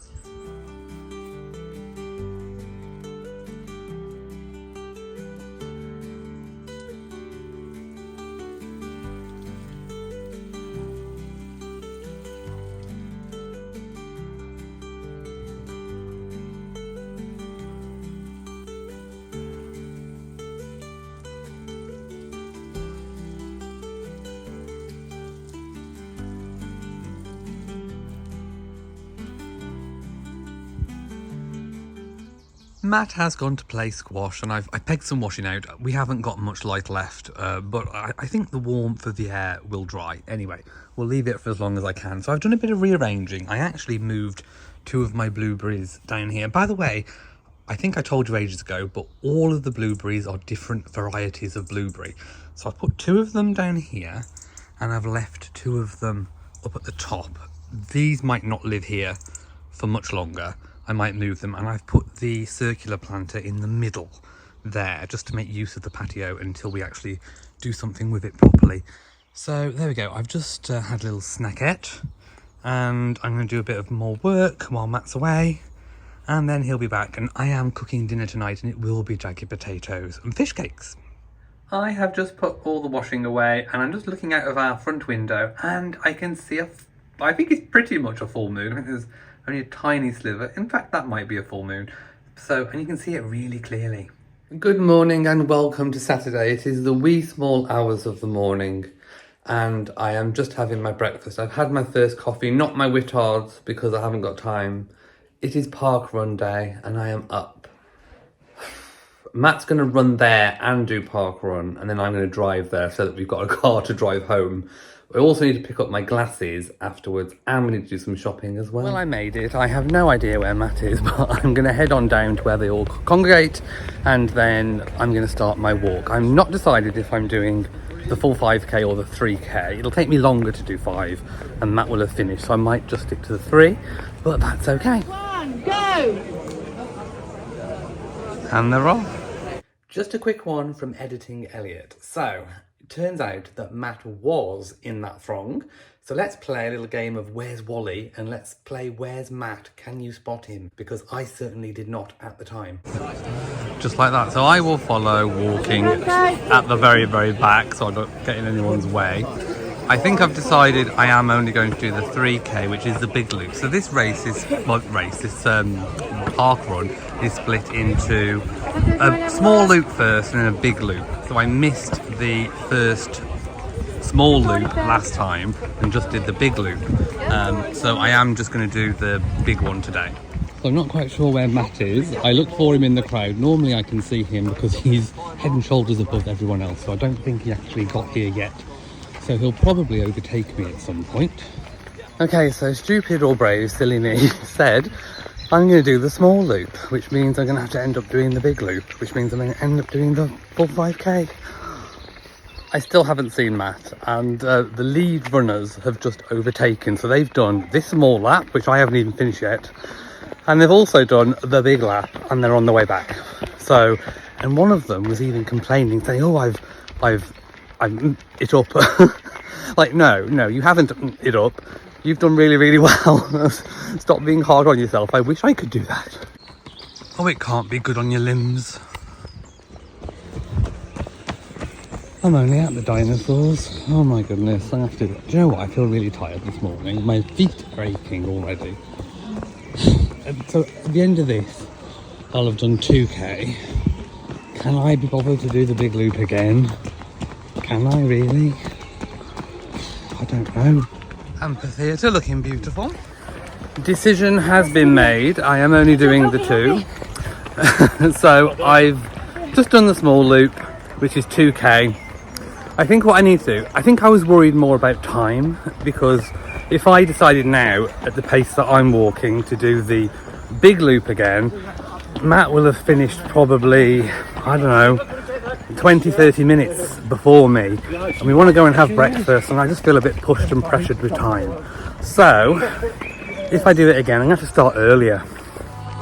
Matt has gone to play squash, and I pegged some washing out. We haven't got much light left, but I think the warmth of the air will dry. Anyway, we'll leave it for as long as I can. So I've done a bit of rearranging. I actually moved 2 of my blueberries down here. By the way, I think I told you ages ago, but all of the blueberries are different varieties of blueberry. So I've put 2 of them down here, and I've left 2 of them up at the top. These might not live here for much longer. I might move them, and I've put the circular planter in the middle there just to make use of the patio until we actually do something with it properly. So there we go. I've just had a little snackette, and I'm going to do a bit of more work while Matt's away, and then he'll be back. And I am cooking dinner tonight, and it will be jagged potatoes and fish cakes. I have just put all the washing away, and I'm just looking out of our front window, and I can see I think it's pretty much a full moon. I think there's only a tiny sliver. In fact, that might be a full moon. And you can see it really clearly. Good morning and welcome to Saturday. It is the wee small hours of the morning, and I am just having my breakfast. I've had my first coffee, not my Whittards because I haven't got time. It is Parkrun day, and I am up. Matt's going to run there and do Parkrun, and then I'm going to drive there so that we've got a car to drive home. I also need to pick up my glasses afterwards, and we need to do some shopping as well. Well, I made it. I have no idea where Matt is, but I'm going to head on down to where they all congregate, and then I'm going to start my walk. I'm not decided if I'm doing the full 5k or the 3k. It'll take me longer to do 5, and Matt will have finished, so I might just stick to the 3, but that's okay. 1, go! And they're off. Just a quick one from editing Elliot. So, it turns out that Matt was in that throng. So let's play a little game of Where's Wally, and let's play Where's Matt? Can you spot him? Because I certainly did not at the time. Just like that. So I will follow walking at the very, very back so I don't get in anyone's way. I think I've decided I am only going to do the 3k, which is the big loop. So this race is, Parkrun is split into a small loop first and then a big loop. So I missed the first small loop last time and just did the big loop. So I am just going to do the big one today. So I'm not quite sure where Matt is. I looked for him in the crowd. Normally I can see him because he's head and shoulders above everyone else. So I don't think he actually got here yet. So he'll probably overtake me at some point. Okay, so stupid or brave, silly me, said I'm going to do the small loop, which means I'm going to have to end up doing the big loop, which means I'm going to end up doing the full 5k. I still haven't seen Matt, and the lead runners have just overtaken. So they've done this small lap, which I haven't even finished yet, and they've also done the big lap, and they're on the way back. So, and one of them was even complaining, saying, "Oh, I've it up." Like, no, you haven't it up. You've done really, really well. Stop being hard on yourself. I wish I could do that. Oh, it can't be good on your limbs. I'm only at the dinosaurs. Oh my goodness, I have to... Do you know what? I feel really tired this morning. My feet are aching already. And so at the end of this, I'll have done 2k. Can I be bothered to do the big loop again? Can I really? I don't know. Amphitheatre looking beautiful. Decision has been made. I am only doing the 2. So I've just done the small loop, which is 2k. I think what I need to do, I think I was worried more about time, because if I decided now at the pace that I'm walking to do the big loop again, Matt will have finished probably, I don't know, 20-30 minutes before me, and we want to go and have breakfast, and I just feel a bit pushed and pressured with time. So if I do it again, I'm going to have to start earlier.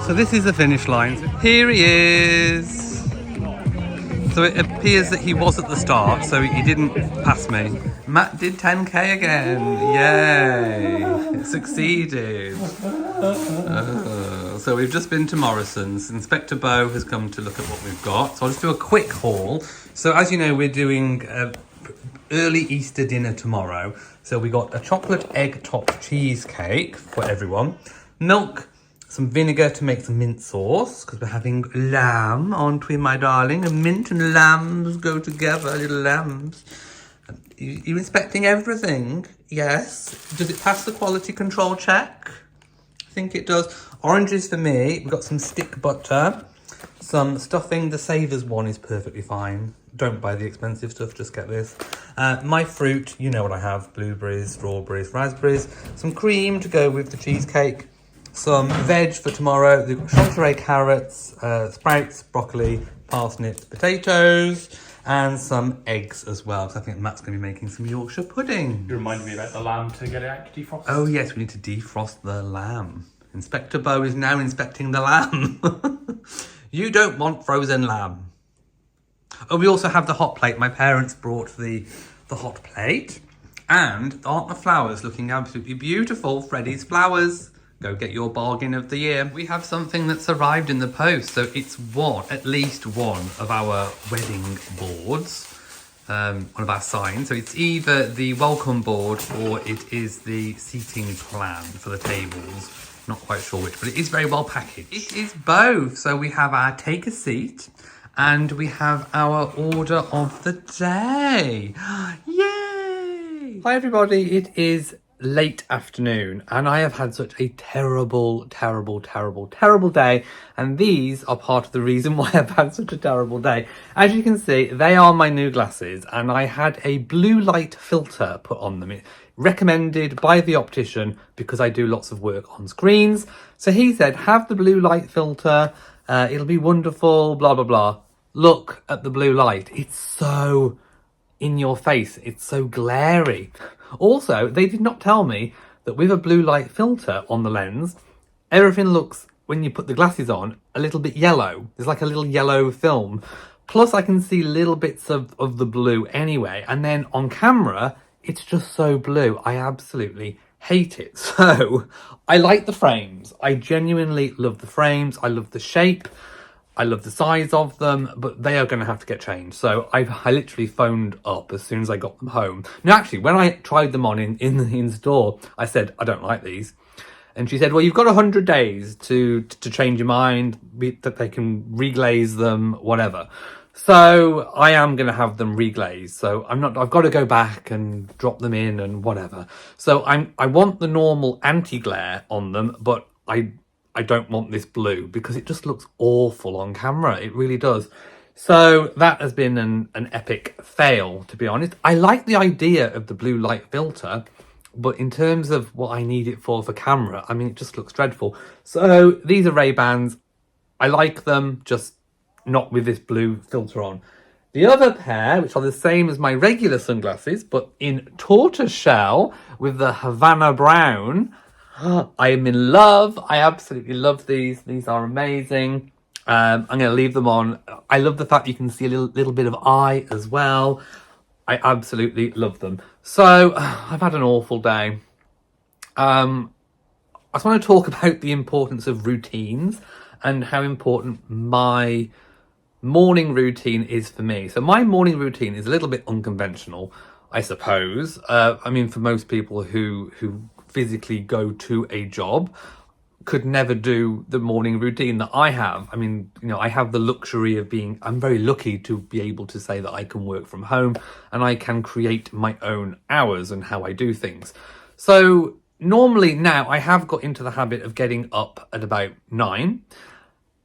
So this is the finish line. Here he is. So it appears that he was at the start, so he didn't pass me. Matt did 10k again. Yay! It succeeded. So we've just been to Morrison's. Inspector Bo has come to look at what we've got. So I'll just do a quick haul. So as you know, we're doing early Easter dinner tomorrow. So we got a chocolate egg topped cheesecake for everyone. Milk, some vinegar to make some mint sauce, because we're having lamb, aren't we, my darling? And mint and lambs go together, little lambs. You're inspecting everything? Yes. Does it pass the quality control check? I think it does. Oranges for me. We've got some stick butter, some stuffing. The Savers one is perfectly fine. Don't buy the expensive stuff, just get this. My fruit, you know what I have. Blueberries, strawberries, raspberries. Some cream to go with the cheesecake. Some veg for tomorrow, the chanterelle carrots, sprouts, broccoli, parsnips, potatoes, and some eggs as well, because I think Matt's going to be making some Yorkshire pudding. You reminded me about the lamb to get it defrosted. Oh yes, we need to defrost the lamb. Inspector Bo is now inspecting the lamb. You don't want frozen lamb. Oh, we also have the hot plate. My parents brought the hot plate. And aren't the flowers looking absolutely beautiful? Freddies flowers. Go get your bargain of the year. We have something that's arrived in the post. So it's at least one of our wedding boards, one of our signs. So it's either the welcome board or it is the seating plan for the tables. Not quite sure which, but it is very well packaged. It is both. So we have our take a seat and we have our order of the day. Yay! Hi everybody, it is late afternoon and I have had such a terrible day, and these are part of the reason why I've had such a terrible day. As you can see, they are my new glasses and I had a blue light filter put on them. It recommended by the optician because I do lots of work on screens. So he said, have the blue light filter, it'll be wonderful, blah blah blah. Look at the blue light, it's so in your face, it's so glary. Also, they did not tell me that with a blue light filter on the lens, everything looks, when you put the glasses on, a little bit yellow. There's like a little yellow film. Plus I can see little bits of the blue anyway. And then on camera, it's just so blue. I absolutely hate it. So I like the frames. I genuinely love the frames. I love the shape. I love the size of them, but they are going to have to get changed. So I literally phoned up as soon as I got them home. Now, actually, when I tried them on in store, I said, I don't like these. And she said, well, you've got 100 days to change your mind, that they can reglaze them, whatever. So I am going to have them reglazed. So I've got to go back and drop them in and whatever. So I want the normal anti-glare on them, but I don't want this blue because it just looks awful on camera. It really does. So that has been an epic fail, to be honest. I like the idea of the blue light filter, but in terms of what I need it for camera, I mean, it just looks dreadful. So these are Ray-Bans. I like them, just not with this blue filter on. The other pair, which are the same as my regular sunglasses, but in tortoise shell with the Havana brown. I am in love. I absolutely love these. These are amazing. I'm going to leave them on. I love the fact you can see a little bit of eye as well. I absolutely love them. So I've had an awful day. I just want to talk about the importance of routines and how important my morning routine is for me. So my morning routine is a little bit unconventional, I suppose. I mean, for most people who physically go to a job could never do the morning routine that I have. I mean, you know, I have the luxury of I'm very lucky to be able to say that I can work from home and I can create my own hours and how I do things. So normally now I have got into the habit of getting up at about 9.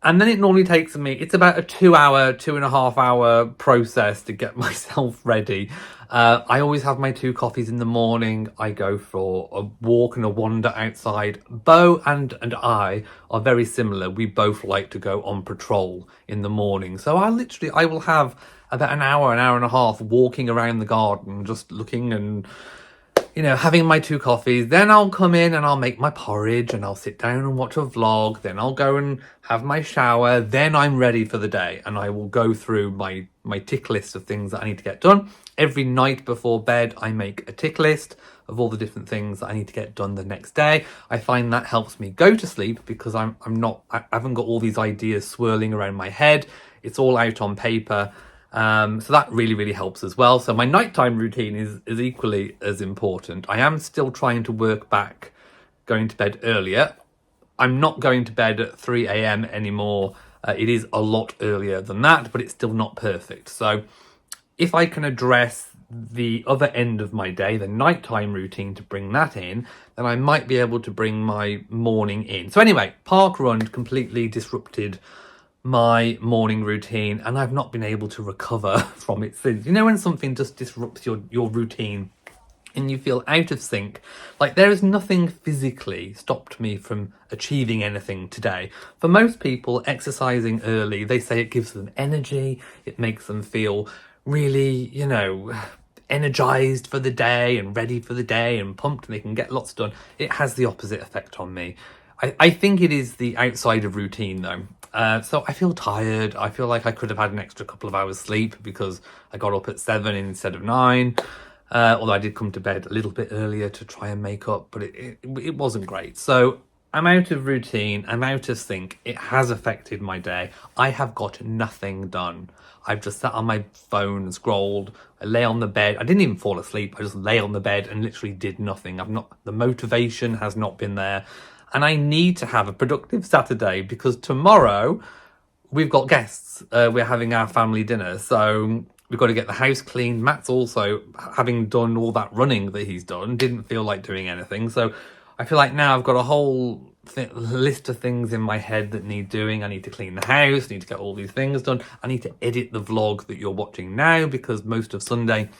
And then it normally takes me, it's about a 2.5 hour process to get myself ready. I always have my 2 coffees in the morning. I go for a walk and a wander outside. Bo and I are very similar. We both like to go on patrol in the morning. So I will have about an hour and a half walking around the garden, just looking and, you know, having my 2 coffees. Then I'll come in and I'll make my porridge and I'll sit down and watch a vlog. Then I'll go and have my shower. Then I'm ready for the day and I will go through my tick list of things that I need to get done. Every night before bed, I make a tick list of all the different things that I need to get done the next day. I find that helps me go to sleep because I haven't got all these ideas swirling around my head. It's all out on paper. So that really helps as well. So my nighttime routine is equally as important. I am still trying to work back going to bed earlier. I'm not going to bed at 3 a.m. anymore. It is a lot earlier than that, but it's still not perfect. So if I can address the other end of my day, the nighttime routine, to bring that in, then I might be able to bring my morning in. So anyway, Parkrun completely disrupted my morning routine and I've not been able to recover from it since. You know, when something just disrupts your routine and you feel out of sync, like there is nothing physically stopped me from achieving anything today. For most people, exercising early, they say it gives them energy, it makes them feel really, you know, energized for the day and ready for the day and pumped and they can get lots done. It has the opposite effect on me. I think it is the outside of routine though. So I feel tired. I feel like I could have had an extra couple of hours sleep because I got up at 7 instead of 9. Although I did come to bed a little bit earlier to try and make up, but it wasn't great. So I'm out of routine. I'm out of sync. It has affected my day. I have got nothing done. I've just sat on my phone and scrolled. I lay on the bed. I didn't even fall asleep. I just lay on the bed and literally did nothing. The motivation has not been there. And I need to have a productive Saturday because tomorrow we've got guests. We're having our family dinner. So we've got to get the house clean. Matt's also, having done all that running that he's done, didn't feel like doing anything. So I feel like now I've got a whole list of things in my head that need doing. I need to clean the house, I need to get all these things done. I need to edit the vlog that you're watching now because most of Sunday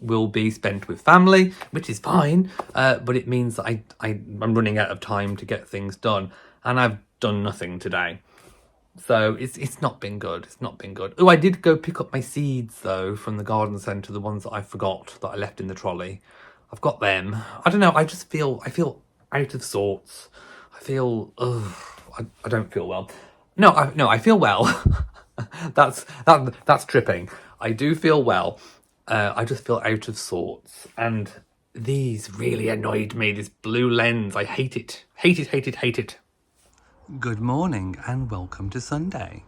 will be spent with family, which is fine, but it means that I'm running out of time to get things done, and I've done nothing today. So it's not been good. It's not been good. Oh, I did go pick up my seeds though from the garden centre, the ones that I forgot that I left in the trolley. I've got them. I don't know. I feel out of sorts. I feel I don't feel well. No, I feel well. That's tripping. I do feel well. I just feel out of sorts, and these really annoyed me. This blue lens, I hate it. Hate it. Good morning and welcome to Sunday.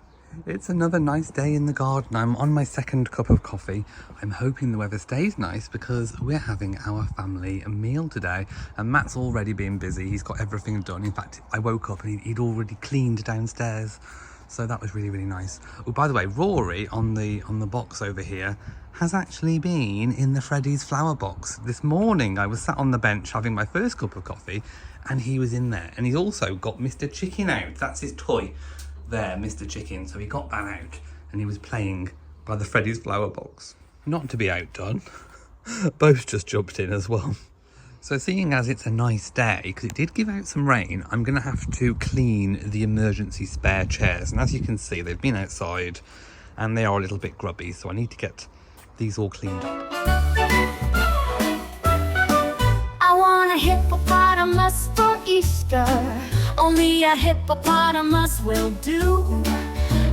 It's another nice day in the garden. I'm on my second cup of coffee. I'm hoping the weather stays nice because we're having our family meal today, and Matt's already been busy. He's got everything done. In fact, I woke up and he'd already cleaned downstairs. So that was really nice. Oh, by the way, Rory on the box over here has actually been in the Freddies flower box. This morning I was sat on the bench having my first cup of coffee and he was in there. And he's also got Mr. Chicken out. That's his toy there, Mr. Chicken. So he got that out and he was playing by the Freddies flower box. Not to be outdone, both just jumped in as well. So seeing as it's a nice day, because it did give out some rain, I'm going to have to clean the emergency spare chairs. And as you can see, they've been outside. and they are a little bit grubby, so I need to get these all cleaned up. I want a hippopotamus for Easter. Only a hippopotamus will do.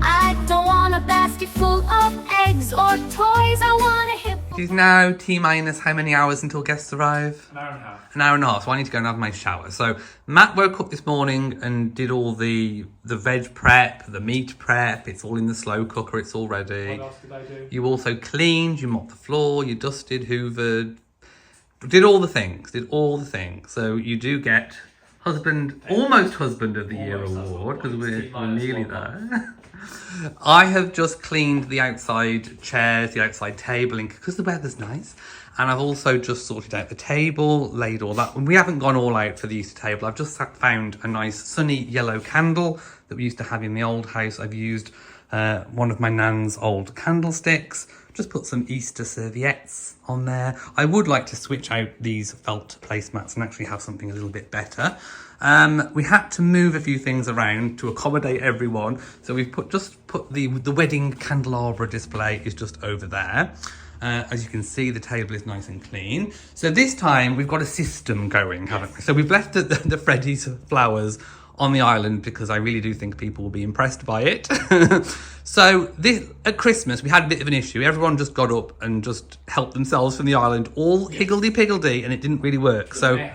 I don't want a basket full of eggs or toys. I want a hippopotamus. It is now T-minus how many hours until guests arrive? An hour and a half. An hour and a half, so I need to go and have my shower. So Matt woke up this morning and did all the veg prep, the meat prep. It's all in the slow cooker, it's all ready. What else did I do? You also cleaned, you mopped the floor, you dusted, hoovered, did all the things. So you do get almost husband of the year award, because we're nearly there. I have just cleaned the outside chairs, the outside table, because the weather's nice. And I've also just sorted out the table, laid all that. And we haven't gone all out for the Easter table. I've just found a nice sunny yellow candle that we used to have in the old house. I've used one of my nan's old candlesticks. Just put some Easter serviettes on there. I would like to switch out these felt placemats and actually have something a little bit better. We had to move a few things around to accommodate everyone. So we've put the wedding candelabra display is just over there. As you can see, the table is nice and clean. So this time we've got a system going, haven't we? So we've left the Freddies flowers on the island because I really do think people will be impressed by it. So at Christmas, we had a bit of an issue. Everyone just got up and just helped themselves from the island, all higgledy-piggledy, and it didn't really work. So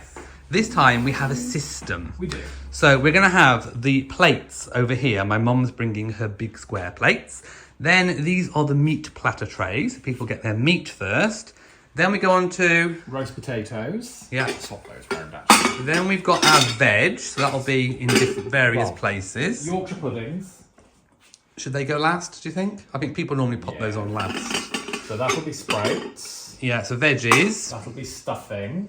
this time we have a system. We do. So we're going to have the plates over here. My mum's bringing her big square plates. Then these are the meat platter trays. People get their meat first. Then we go on to Roast potatoes. Yeah. Swap those round actually. Then we've got our veg, so that'll be in various places. Yorkshire puddings. Should they go last, do you think? I think people normally put those on last. So that'll be sprouts. Yeah, so veggies. That'll be stuffing.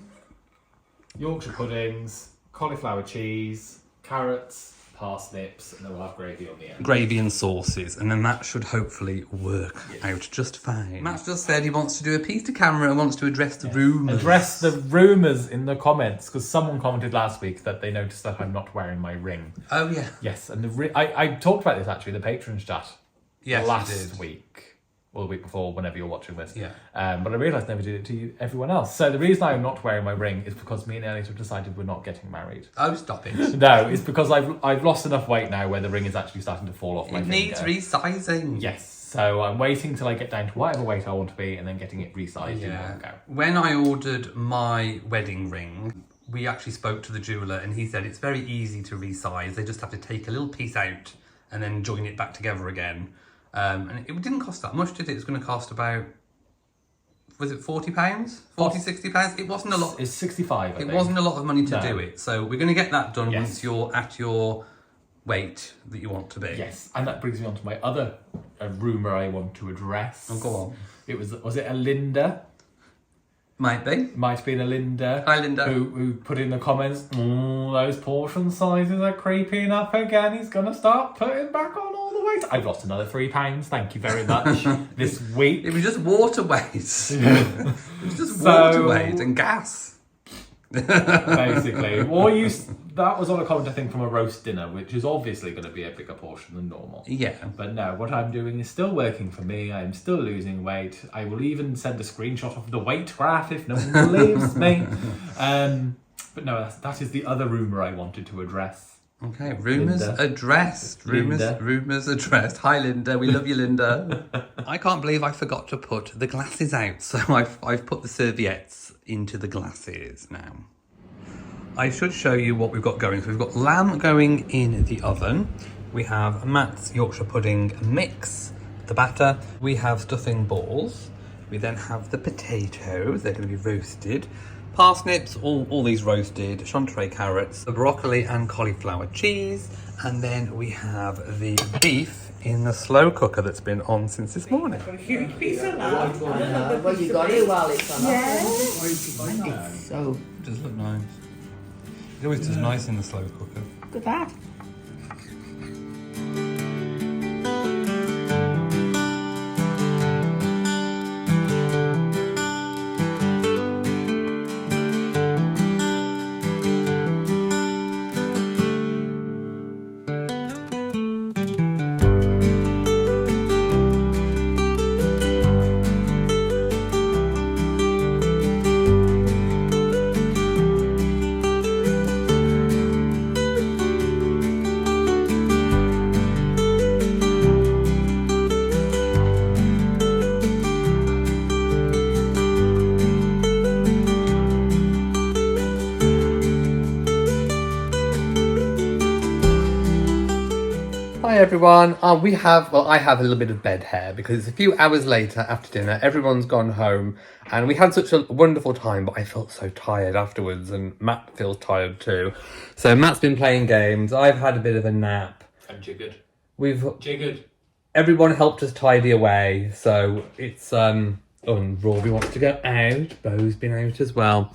Yorkshire puddings, cauliflower cheese, carrots, parsnips, and then we'll have gravy on the end. Gravy and sauces, and then that should hopefully work out just fine. Matt just said he wants to do a piece to camera and wants to address the rumours. Address the rumours in the comments, because someone commented last week that they noticed that I'm not wearing my ring. Oh, yeah. Yes, and I talked about this actually, the patrons chat Yes, last you did. week. Or the week before, whenever you're watching this. Yeah. But I realised I never did it to everyone else. So the reason I'm not wearing my ring is because me and Elliot have decided we're not getting married. Oh, stop it. No, it's because I've lost enough weight now where the ring is actually starting to fall off my It finger. needs resizing. Yes. So I'm waiting till I get down to whatever weight I want to be and then getting it resized in one go. When I ordered my wedding ring, we actually spoke to the jeweller and he said it's very easy to resize. They just have to take a little piece out and then join it back together again. And it didn't cost that much, did it? It was going to cost about, was it £40? £60? It wasn't a lot. It's 65, I think. It wasn't a lot of money to No. do it. So we're going to get that done Yes. once you're at your weight that you want to be. Yes, and that brings me on to my other rumour I want to address. Oh, go on. Was it a Linda? Might be. Might have been a Linda. Hi, Linda. Who put in the comments, those portion sizes are creeping up again. He's going to start putting back on all the weight. I've lost another £3. Thank you very much. This week. It was just water weight. It was just water weight and gas. Basically. That was on a comment, I think, from a roast dinner, which is obviously going to be a bigger portion than normal. Yeah. But no, what I'm doing is still working for me. I'm still losing weight. I will even send a screenshot of the weight graph if no one believes me. But no, that is the other rumour I wanted to address. Okay, rumours Linda. addressed. Linda. Rumours addressed. Hi, Linda. We love you, Linda. I can't believe I forgot to put the glasses out, so I've put the serviettes into the glasses now. I should show you what we've got going. So we've got lamb going in the oven. We have Matt's Yorkshire pudding mix, the batter. We have stuffing balls. We then have the potatoes. They're going to be roasted. Parsnips, all these roasted, chanterelle carrots, the broccoli and cauliflower cheese, and then we have the beef in the slow cooker that's been on since this morning. Well, you got it while it's on. Yeah. So It does look nice. It always does nice in the slow cooker. look at that. Hi everyone. I have a little bit of bed hair because it's a few hours later after dinner. Everyone's gone home and we had such a wonderful time, but I felt so tired afterwards and Matt feels tired too. So Matt's been playing games. I've had a bit of a nap. I'm jiggered. Jiggered. Everyone helped us tidy away, so it's Rory wants to go out. Bo's been out as well.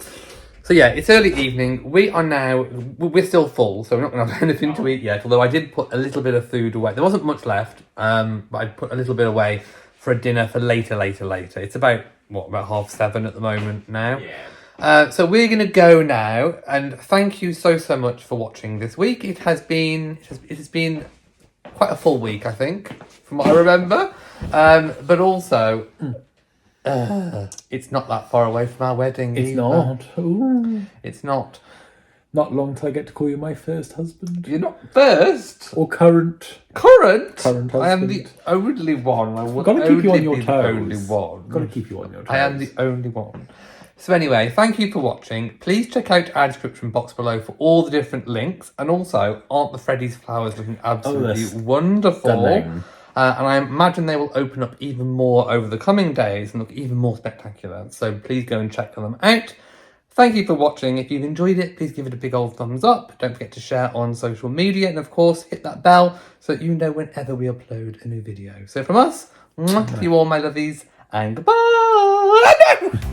So yeah, it's early evening. We're still full, so we're not going to have anything to eat yet. Although I did put a little bit of food away. There wasn't much left, but I put a little bit away for a dinner for later. It's about 7:30 at the moment now. Yeah. So we're going to go now, and thank you so much for watching this week. It has been quite a full week, I think, from what I remember. But also. It's not that far away from our wedding. It's either. not. Ooh. It's not. Not long till I get to call you my first husband. You're not first. Or current. Current Current I am the husband. only one. I will Got to keep you on your be the toes. only one. Got to keep you on your toes. I am the only one. So anyway, thank you for watching. Please check out our description box below for all the different links. And also, aren't the Freddies flowers looking absolutely wonderful? stunning. And I imagine they will open up even more over the coming days and look even more spectacular. So please go and check them out. Thank you for watching. If you've enjoyed it, please give it a big old thumbs up. Don't forget to share on social media. And of course, hit that bell so that you know whenever we upload a new video. So from us, to you all my lovies, and goodbye.